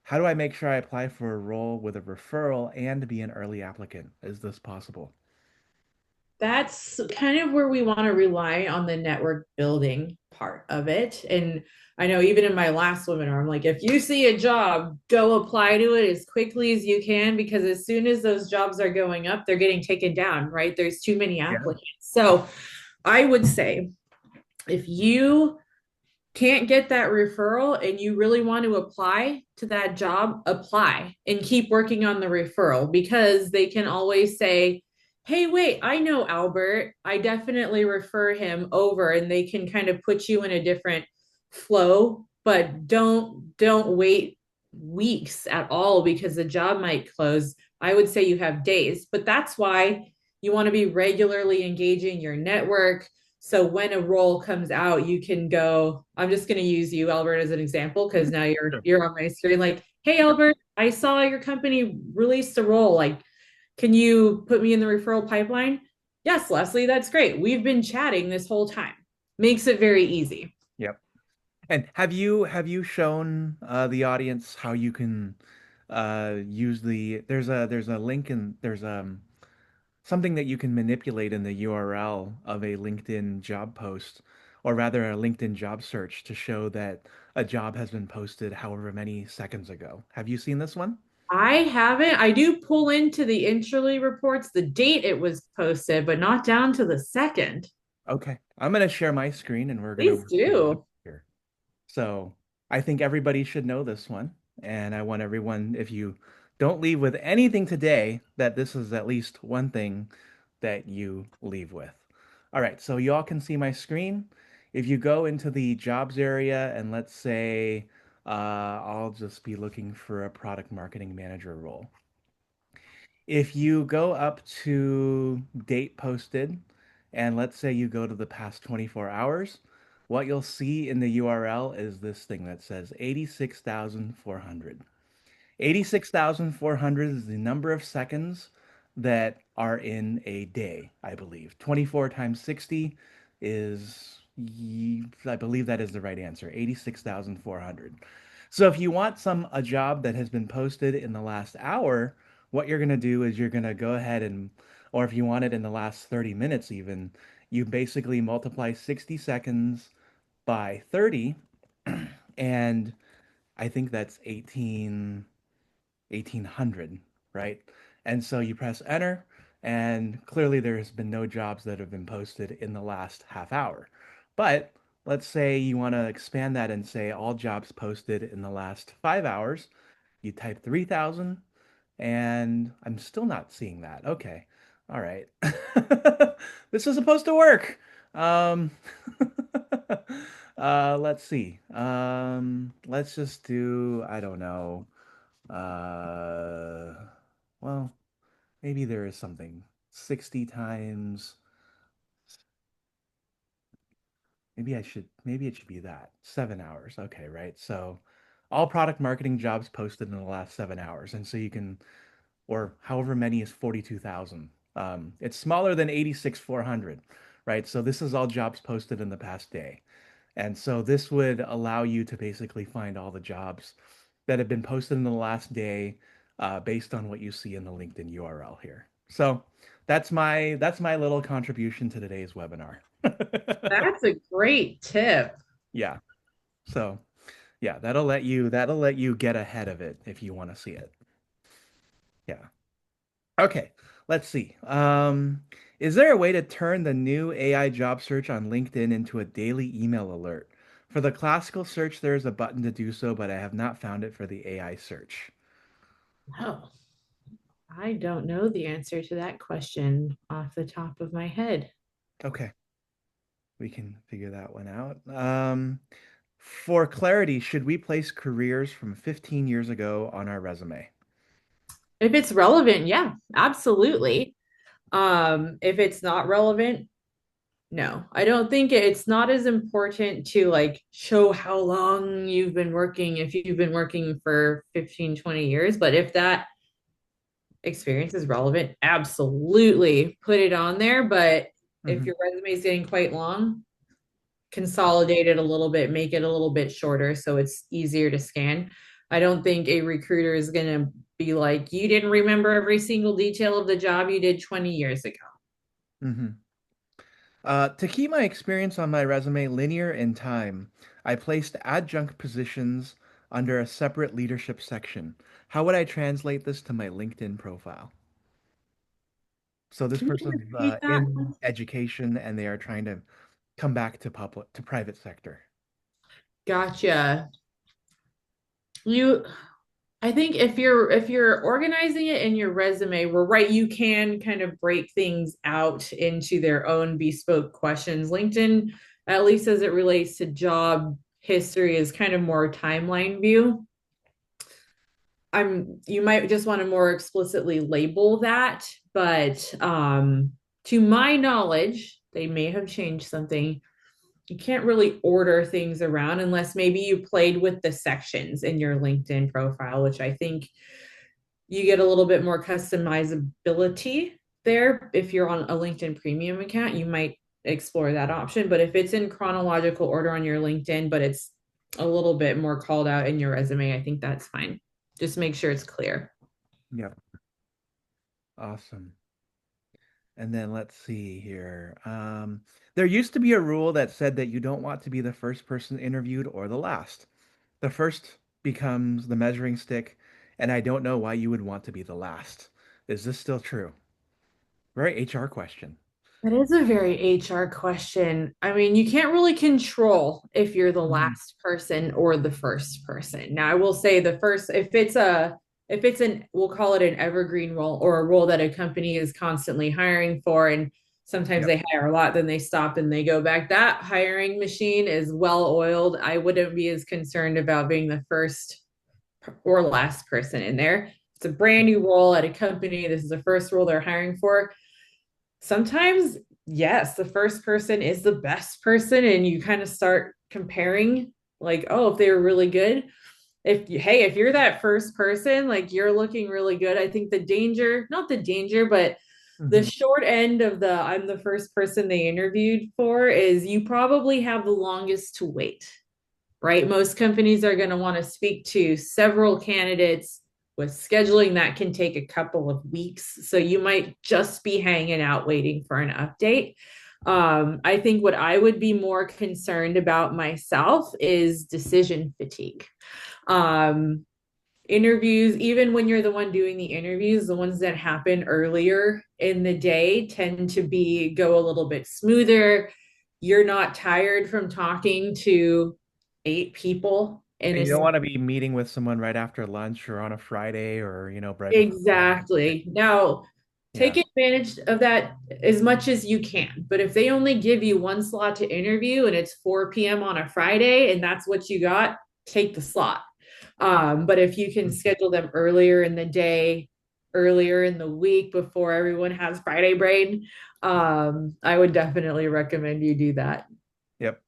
How do I make sure I apply for a role with a referral and be an early applicant? Is this possible?
That's kind of where we want to rely on the network building part of it. And I know even in my last webinar, I'm like, if you see a job, go apply to it as quickly as you can, because as soon as those jobs are going up, they're getting taken down, right? There's too many
Yeah.
applicants. So I would say if you can't get that referral and you really want to apply to that job, apply and keep working on the referral, because they can always say, hey, wait, I know Albert. I definitely refer him over, and they can kind of put you in a different flow, but don't wait weeks at all because the job might close. I would say you have days, but that's why you want to be regularly engaging your network, so when a role comes out, you can go, I'm just going to use you, Albert, as an example, because now you're
Sure.
you're on my screen. Like, hey, Albert, I saw your company released a role. Like, can you put me in the referral pipeline? Yes, Leslie, that's great. We've been chatting this whole time. Makes it very easy.
Yep. And have you shown the audience how you can use there's a link and there's something that you can manipulate in the URL of a LinkedIn job post, or rather a LinkedIn job search to show that a job has been posted however many seconds ago. Have you seen this one?
I haven't. I do pull into the Interly reports the date it was posted, but not down to the second.
Okay. I'm going to share my screen and we're going to
Please
work through it
do.
here. So I think everybody should know this one. And I want everyone, if you don't leave with anything today, that this is at least one thing that you leave with. All right, so you all can see my screen. If you go into the jobs area and let's say I'll just be looking for a product marketing manager role. If you go up to date posted, and let's say you go to the past 24 hours, what you'll see in the URL is this thing that says 86,400. 86,400 is the number of seconds that are in a day, I believe. 24 times 60 is, I believe that is the right answer, 86,400. So if you want a job that has been posted in the last hour, what you're going to do is you're going to go ahead and, or if you want it in the last 30 minutes even, you basically multiply 60 seconds by 30, and I think that's 1800, right? And so you press enter, and clearly there has been no jobs that have been posted in the last half hour. But let's say you want to expand that and say all jobs posted in the last 5 hours. You type 3000, and I'm still not seeing that. Okay. All right. This is supposed to work. Um, let's see. Let's just do, I don't know. Uh, well, maybe there is something. 60 times. Maybe it should be that. 7 hours. Okay, right. So all product marketing jobs posted in the last 7 hours. And so you can, or however many is 42,000. It's smaller than 86,400, right? So this is all jobs posted in the past day. And so this would allow you to basically find all the jobs that have been posted in the last day based on what you see in the LinkedIn URL here. So that's my little contribution to today's webinar.
That's a great tip.
Yeah. So yeah, that'll let you get ahead of it if you want to see it. Yeah. Okay. Let's see. Is there a way to turn the new AI job search on LinkedIn into a daily email alert? For the classical search, there is a button to do so, but I have not found it for the AI search.
Oh, I don't know the answer to that question off the top of my head.
Okay, we can figure that one out. For clarity, should we place careers from 15 years ago on our resume?
If it's relevant, yeah, absolutely. If it's not relevant, no. I don't think it's not as important to like show how long you've been working if you've been working for 15, 20 years, but if that experience is relevant, absolutely put it on there. But if
Hmm.
your resume is getting quite long, consolidate it a little bit, make it a little bit shorter so it's easier to scan. I don't think a recruiter is going to be like, you didn't remember every single detail of the job you did 20 years ago.
Hmm. To keep my experience on my resume linear in time, I placed adjunct positions under a separate leadership section. How would I translate this to my LinkedIn profile? So this
Can you
person's
repeat that?
in education and they are trying to come back to private sector.
Gotcha. You I think if you're organizing it in your resume, we're right, you can kind of break things out into their own bespoke questions. LinkedIn, at least as it relates to job history, is kind of more timeline view. You might just want to more explicitly label that, but to my knowledge, they may have changed something. You can't really order things around unless maybe you played with the sections in your LinkedIn profile, which I think you get a little bit more customizability there. If you're on a LinkedIn premium account, you might explore that option. But if it's in chronological order on your LinkedIn, but it's a little bit more called out in your resume, I think that's fine. Just make sure it's clear.
Yep. Awesome. And then let's see here. There used to be a rule that said that you don't want to be the first person interviewed or the last. The first becomes the measuring stick, and I don't know why you would want to be the last. Is this still true? Very HR question.
That is a very HR question. I mean, you can't really control if you're the
Mhm.
last person or the first person. Now, I will say the first, if it's an, we'll call it an evergreen role or a role that a company is constantly hiring for, and sometimes
Yep.
they hire a lot, then they stop and they go back. That hiring machine is well oiled. I wouldn't be as concerned about being the first or last person in there. It's a brand new role at a company. This is the first role they're hiring for. Sometimes, yes, the first person is the best person, and you kind of start comparing, like, oh, if they were really good. If you're that first person, like you're looking really good. I think the danger, not the danger, but the
Hmm.
short end of the I'm the first person they interviewed for is you probably have the longest to wait, right? Most companies are going to want to speak to several candidates with scheduling that can take a couple of weeks. So you might just be hanging out waiting for an update. I think what I would be more concerned about myself is decision fatigue. Um, Interviews, even when you're the one doing the interviews, the ones that happen earlier in the day tend to be go a little bit smoother. You're not tired from talking to 8 people in
And
a
you don't want to be meeting with someone right after lunch or on a Friday or, right before.
exactly. Now, take
Yeah.
advantage of that as much as you can. But if they only give you one slot to interview and it's 4 p.m. on a Friday and that's what you got, take the slot. But if you can schedule them earlier in the day, earlier in the week before everyone has Friday brain, I would definitely recommend you do that.
Yep.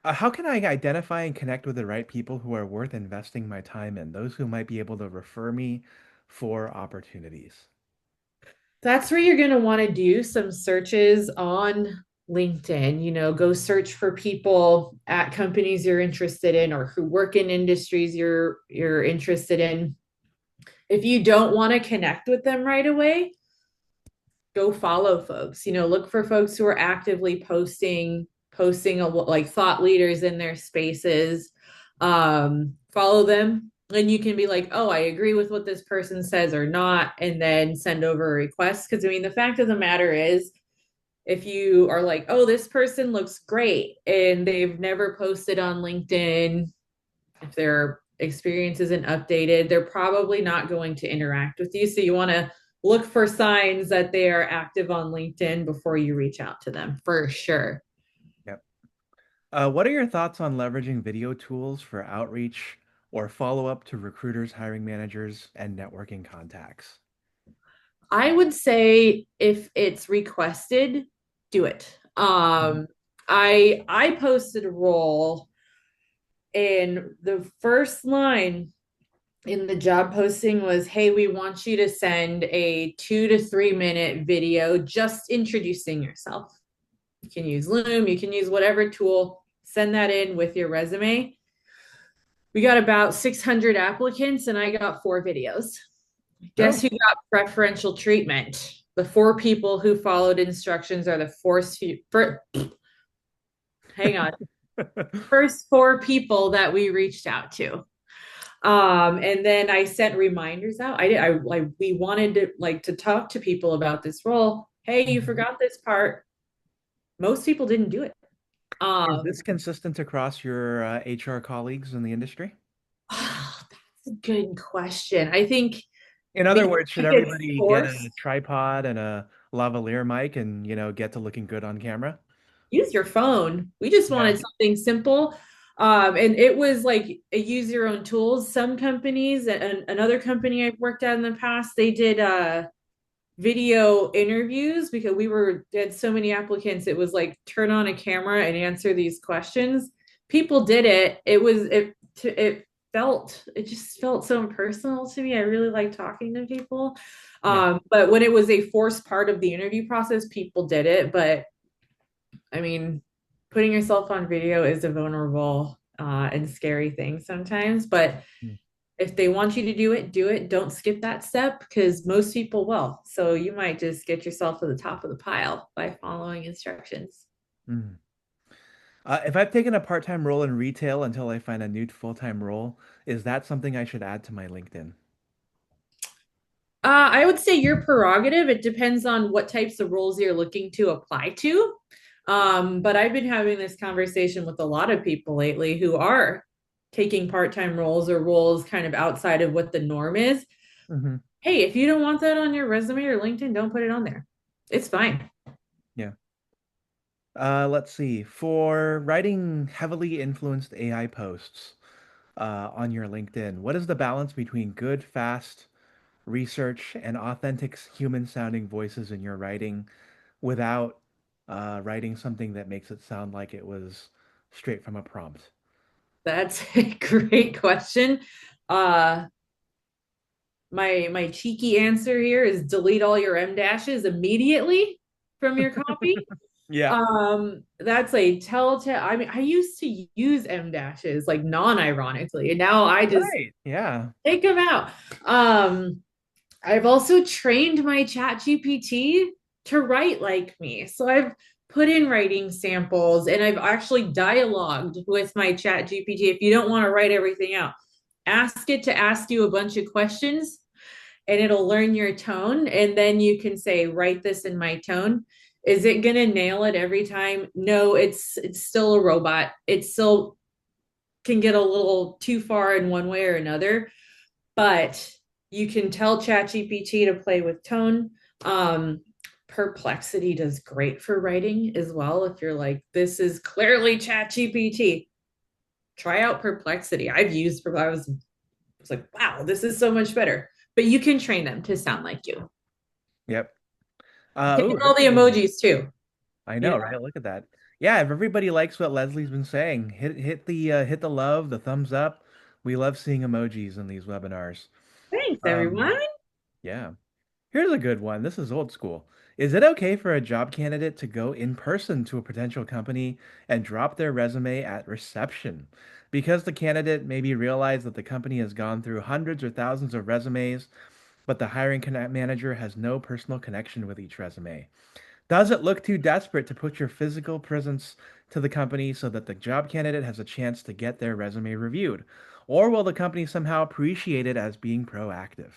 How can I identify and connect with the right people who are worth investing my time in? Those who might be able to refer me for opportunities.
That's where you're going to want to do some searches on LinkedIn. Go search for people at companies you're interested in or who work in industries you're interested in. If you don't want to connect with them right away, go follow folks. Look for folks who are actively posting like thought leaders in their spaces. Follow them. And you can be like, oh, I agree with what this person says or not, and then send over a request. Because I mean, the fact of the matter is, if you are like, oh, this person looks great and they've never posted on LinkedIn, if their experience isn't updated, they're probably not going to interact with you. So you want to look for signs that they are active on LinkedIn before you reach out to them for sure.
Yep. What are your thoughts on leveraging video tools for outreach or follow-up to recruiters, hiring managers, and networking contacts?
I would say if it's requested, do it.
Mhm.
I posted a role and the first line in the job posting was, hey, we want you to send a 2 to 3 minute video just introducing yourself. You can use Loom, you can use whatever tool, send that in with your resume. We got about 600 applicants and I got 4 videos. Guess
Oh.
who got preferential treatment? The 4 people who followed instructions are the hang on, first 4 people that we reached out to. And then I sent reminders out. We wanted to like to talk to people about this role. Hey, you
Mhm.
forgot this part. Most people didn't do it.
Is
Um,
this consistent across your HR colleagues in the industry?
that's a good question. I think
In other
maybe
words, should
if it's
everybody get a
forced,
tripod and a lavalier mic and, get to looking good on camera?
use your phone. We just
Yeah.
wanted something simple. And it was like a use your own tools. Some companies and another company I've worked at in the past, they did video interviews because had so many applicants. It was like turn on a camera and answer these questions. People did it. It just felt so impersonal to me. I really like talking to people.
Yeah.
But when it was a forced part of the interview process, people did it. But I mean, putting yourself on video is a vulnerable and scary thing sometimes. But
Mm.
if they want you to do it, do it. Don't skip that step because most people will. So you might just get yourself to the top of the pile by following instructions.
Mm. If I've taken a part-time role in retail until I find a new full-time role, is that something I should add to my LinkedIn?
I would say your prerogative. It depends on what types of roles you're looking to apply to. But I've been having this conversation with a lot of people lately who are taking part-time roles or roles kind of outside of what the norm is.
Hmm.
Hey, if you don't want that on your resume or LinkedIn, don't put it on there. It's fine.
Yeah. Let's see. For writing heavily influenced AI posts on your LinkedIn, what is the balance between good, fast research and authentic human-sounding voices in your writing without writing something that makes it sound like it was straight from a prompt?
That's a great question. Uh, my cheeky answer here is delete all your M dashes immediately from your copy.
Yeah.
That's a telltale. I mean, I used to use M dashes like non-ironically, and now I just
Right. Yeah.
take them out. Um, I've also trained my chat GPT to write like me. So I've put in writing samples and I've actually dialogued with my chat GPT. If you don't want to write everything out, ask it to ask you a bunch of questions and it'll learn your tone. And then you can say, write this in my tone. Is it gonna nail it every time? No, it's still a robot. It still can get a little too far in one way or another, but you can tell ChatGPT to play with tone. Um, Perplexity does great for writing as well. If you're like, this is clearly ChatGPT, try out Perplexity. I was like, wow, this is so much better. But you can train them to sound like you.
Yep.
Hit
Oh,
all
that's
the
a good one.
emojis too.
I
You
know,
know,
right? Look at that. Yeah, if everybody likes what Leslie's been saying, hit the love, the thumbs up. We love seeing emojis in these webinars.
thanks
Um,
everyone.
yeah. Here's a good one. This is old school. Is it okay for a job candidate to go in person to a potential company and drop their resume at reception? Because the candidate maybe realized that the company has gone through hundreds or thousands of resumes, but the manager has no personal connection with each resume. Does it look too desperate to put your physical presence to the company so that the job candidate has a chance to get their resume reviewed? Or will the company somehow appreciate it as being proactive?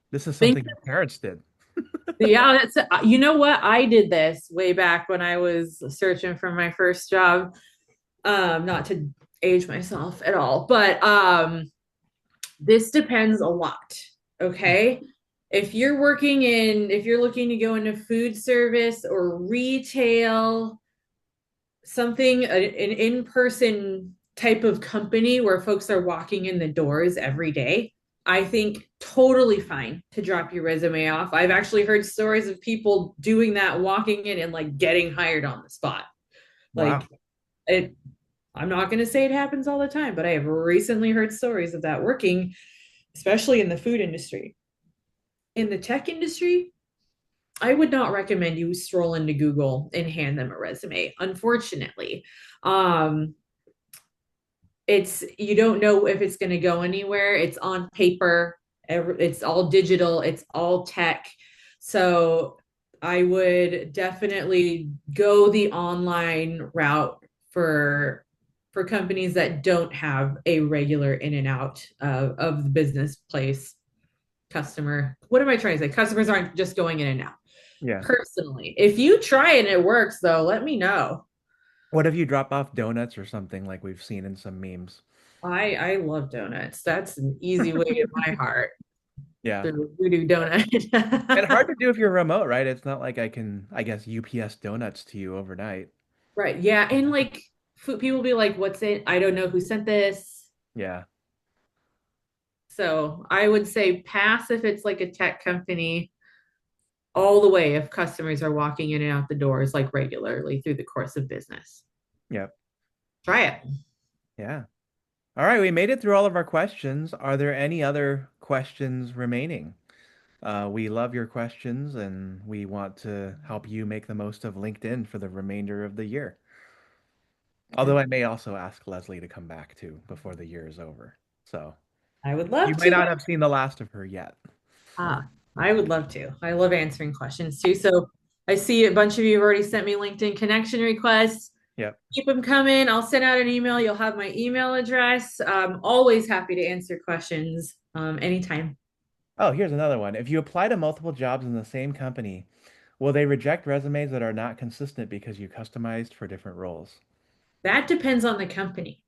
This is
Think,
something my parents did.
yeah, that's, you know what? I did this way back when I was searching for my first job. Not to age myself at all, but this depends a lot. Okay. If you're looking to go into food service or retail, something, an in-person type of company where folks are walking in the doors every day, I think totally fine to drop your resume off. I've actually heard stories of people doing that, walking in and like getting hired on the spot.
Wow.
Like it, I'm not going to say it happens all the time, but I have recently heard stories of that working, especially in the food industry. In the tech industry, I would not recommend you stroll into Google and hand them a resume, unfortunately. Um, it's you don't know if it's going to go anywhere. It's on paper, it's all digital, it's all tech. So I would definitely go the online route for companies that don't have a regular in and out of the business place customer. What am I trying to say? Customers aren't just going in and out.
Yeah.
Personally, if you try and it works, though, let me know.
What if you drop off donuts or something like we've seen in some memes?
I love donuts. That's an easy way in my heart.
Yeah.
The voodoo
And hard
donut.
to do if you're remote, right? It's not like I can, I guess, UPS donuts to you overnight.
Right. Yeah. And like food, people be like, what's it? I don't know who sent this.
Yeah.
So I would say pass if it's like a tech company, all the way if customers are walking in and out the doors like regularly through the course of business.
Yep.
Try it.
Yeah. All right, we made it through all of our questions. Are there any other questions remaining? We love your questions and we want to help you make the most of LinkedIn for the remainder of the year. Although I may also ask Leslie to come back too before the year is over. So
I would
you
love
might
to.
not have seen the last of her yet.
I would love to. I love answering questions too. So I see a bunch of you have already sent me LinkedIn connection requests.
Yep.
Keep them coming. I'll send out an email. You'll have my email address. Always happy to answer questions anytime.
Oh, here's another one. If you apply to multiple jobs in the same company, will they reject resumes that are not consistent because you customized for different roles?
That depends on the company.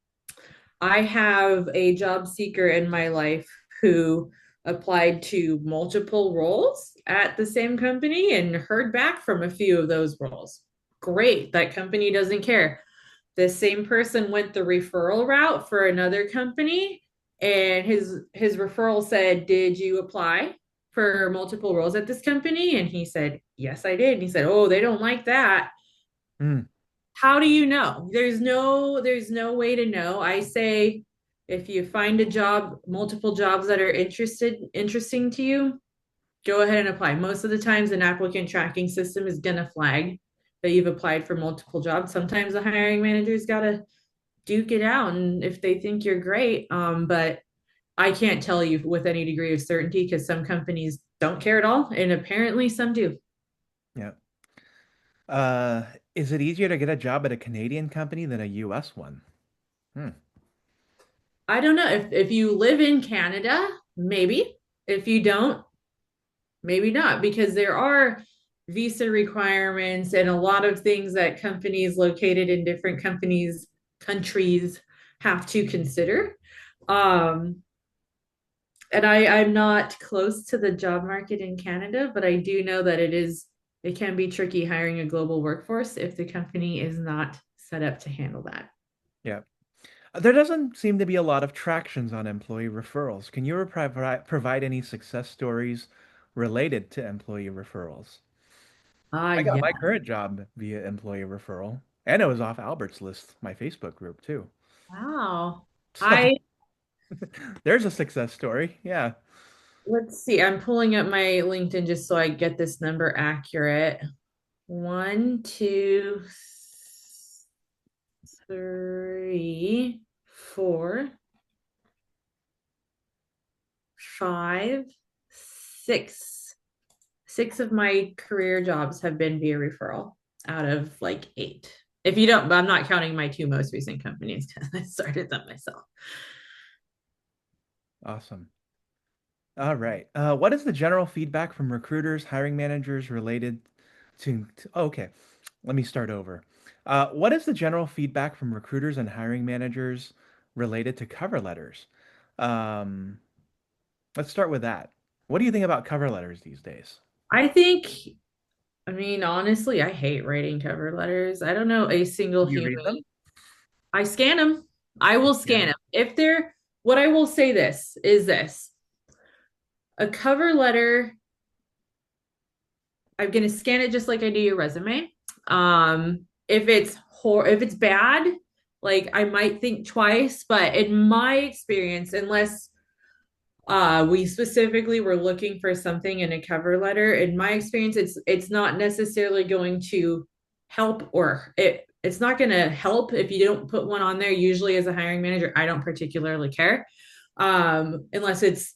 I have a job seeker in my life who applied to multiple roles at the same company and heard back from a few of those roles. Great. That company doesn't care. The same person went the referral route for another company, and his referral said, did you apply for multiple roles at this company? And he said, yes, I did. And he said, oh, they don't like that.
Hmm.
How do you know? There's no way to know. I say if you find a job, multiple jobs that are interesting to you, go ahead and apply. Most of the times an applicant tracking system is gonna flag that you've applied for multiple jobs. Sometimes the hiring manager's gotta duke it out and if they think you're great. But I can't tell you with any degree of certainty because some companies don't care at all, and apparently some do.
Yeah. Uh, is it easier to get a job at a Canadian company than a US one? Hmm.
I don't know if you live in Canada, maybe. If you don't, maybe not, because there are visa requirements and a lot of things that companies located in different companies countries have to consider. Um, and I'm not close to the job market in Canada, but I do know that it can be tricky hiring a global workforce if the company is not set up to handle that.
Yeah. There doesn't seem to be a lot of tractions on employee referrals. Can you provide any success stories related to employee referrals?
Ah,
I got
yeah.
my current job via employee referral, and it was off Albert's list, my Facebook group too.
Wow.
So
I
there's a success story. Yeah.
Let's see. I'm pulling up my LinkedIn just so I get this number accurate. One, two, three, four, five, six. Six of my career jobs have been via referral out of like eight. If you don't, I'm not counting my two most recent companies because I started them myself.
Awesome. All right. What is the general feedback from recruiters, hiring managers related oh, okay, let me start over. What is the general feedback from recruiters and hiring managers related to cover letters? Um, let's start with that. What do you think about cover letters these days?
I think, I mean, honestly, I hate writing cover letters. I don't know a single
Do you
human.
read them?
I scan them. I
You
will
scan
scan
them?
them. If they're, what I will say this is this, a cover letter, I'm going to scan it just like I do your resume. If it's bad, like I might think twice, but in my experience, unless we specifically were looking for something in a cover letter. In my experience, it's not necessarily going to help, or it's not going to help if you don't put one on there. Usually, as a hiring manager, I don't particularly care, unless it's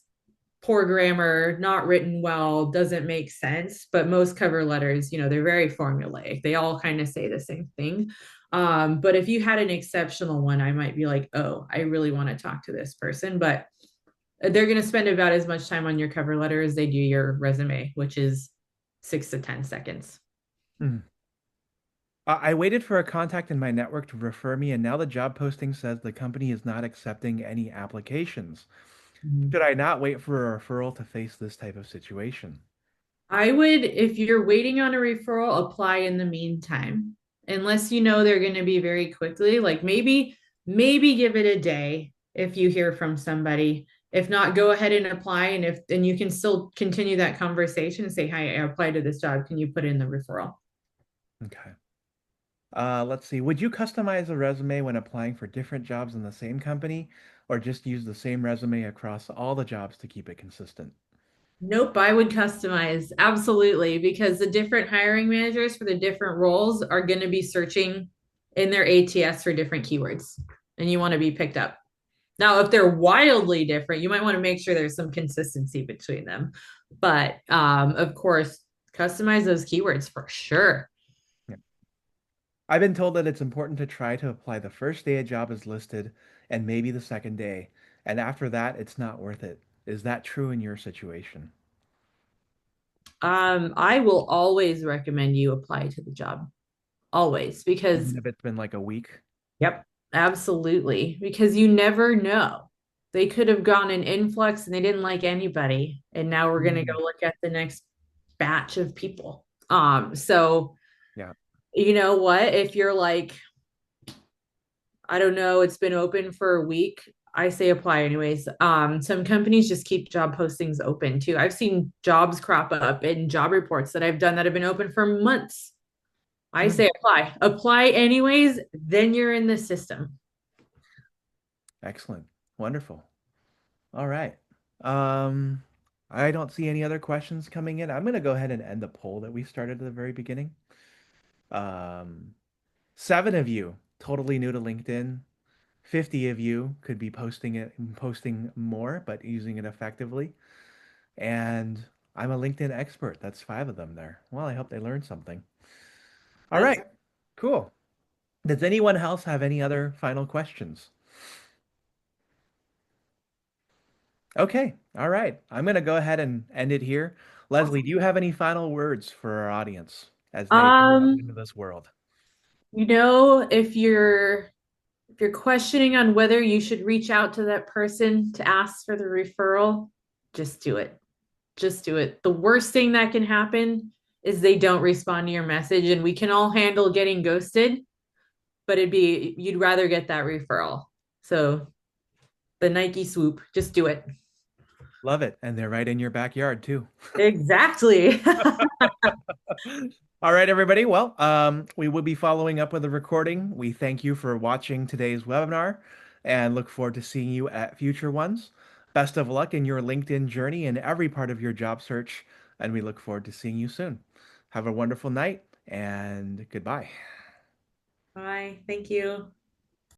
poor grammar, not written well, doesn't make sense. But most cover letters, they're very formulaic. They all kind of say the same thing. But if you had an exceptional one, I might be like, oh, I really want to talk to this person. But they're going to spend about as much time on your cover letter as they do your resume, which is 6 to 10 seconds.
Mhm. I waited for a contact in my network to refer me, and now the job posting says the company is not accepting any applications.
Mhm.
Should I not wait for a referral to face this type of situation?
I would, if you're waiting on a referral, apply in the meantime, unless you know they're going to be very quickly. Like maybe give it a day if you hear from somebody. If not, go ahead and apply, and you can still continue that conversation and say, "Hi, I applied to this job. Can you put in the referral?"
Okay. Let's see. Would you customize a resume when applying for different jobs in the same company, or just use the same resume across all the jobs to keep it consistent?
Nope, I would customize. Absolutely, because the different hiring managers for the different roles are going to be searching in their ATS for different keywords, and you want to be picked up. Now, if they're wildly different, you might want to make sure there's some consistency between them. But of course, customize those keywords for sure.
Yeah. I've been told that it's important to try to apply the first day a job is listed and maybe the second day, and after that, it's not worth it. Is that true in your situation?
I will always recommend you apply to the job, always, because
Even if it's been like a week?
yep, absolutely. Because you never know. They could have gone an influx and they didn't like anybody. And now we're gonna
Mm.
go look at the next batch of people. So
Yeah.
you know what? If you're like, I don't know, it's been open for a week, I say apply anyways. Some companies just keep job postings open too. I've seen jobs crop up in job reports that I've done that have been open for months. I
Mm.
say apply. Apply anyways, then you're in the system.
Excellent. Wonderful. All right. Um, I don't see any other questions coming in. I'm going to go ahead and end the poll that we started at the very beginning. Um, 7 of you totally new to LinkedIn. 50 of you could be posting more, but using it effectively. And I'm a LinkedIn expert. That's 5 of them there. Well, I hope they learned something. All
That's
right. Cool. Does anyone else have any other final questions? Okay. All right. I'm going to go ahead and end it here. Leslie,
awesome.
do you have any final words for our audience as they go out
Um,
into this world?
if you're questioning on whether you should reach out to that person to ask for the referral, just do it. Just do it. The worst thing that can happen is they don't respond to your message, and we can all handle getting ghosted, but you'd rather get that referral. So the Nike swoop, just do it.
Love it. And they're right in your backyard too.
Exactly.
All right, everybody. Well, we will be following up with a recording. We thank you for watching today's webinar and look forward to seeing you at future ones. Best of luck in your LinkedIn journey and every part of your job search, and we look forward to seeing you soon. Have a wonderful night and goodbye.
Bye. Thank you.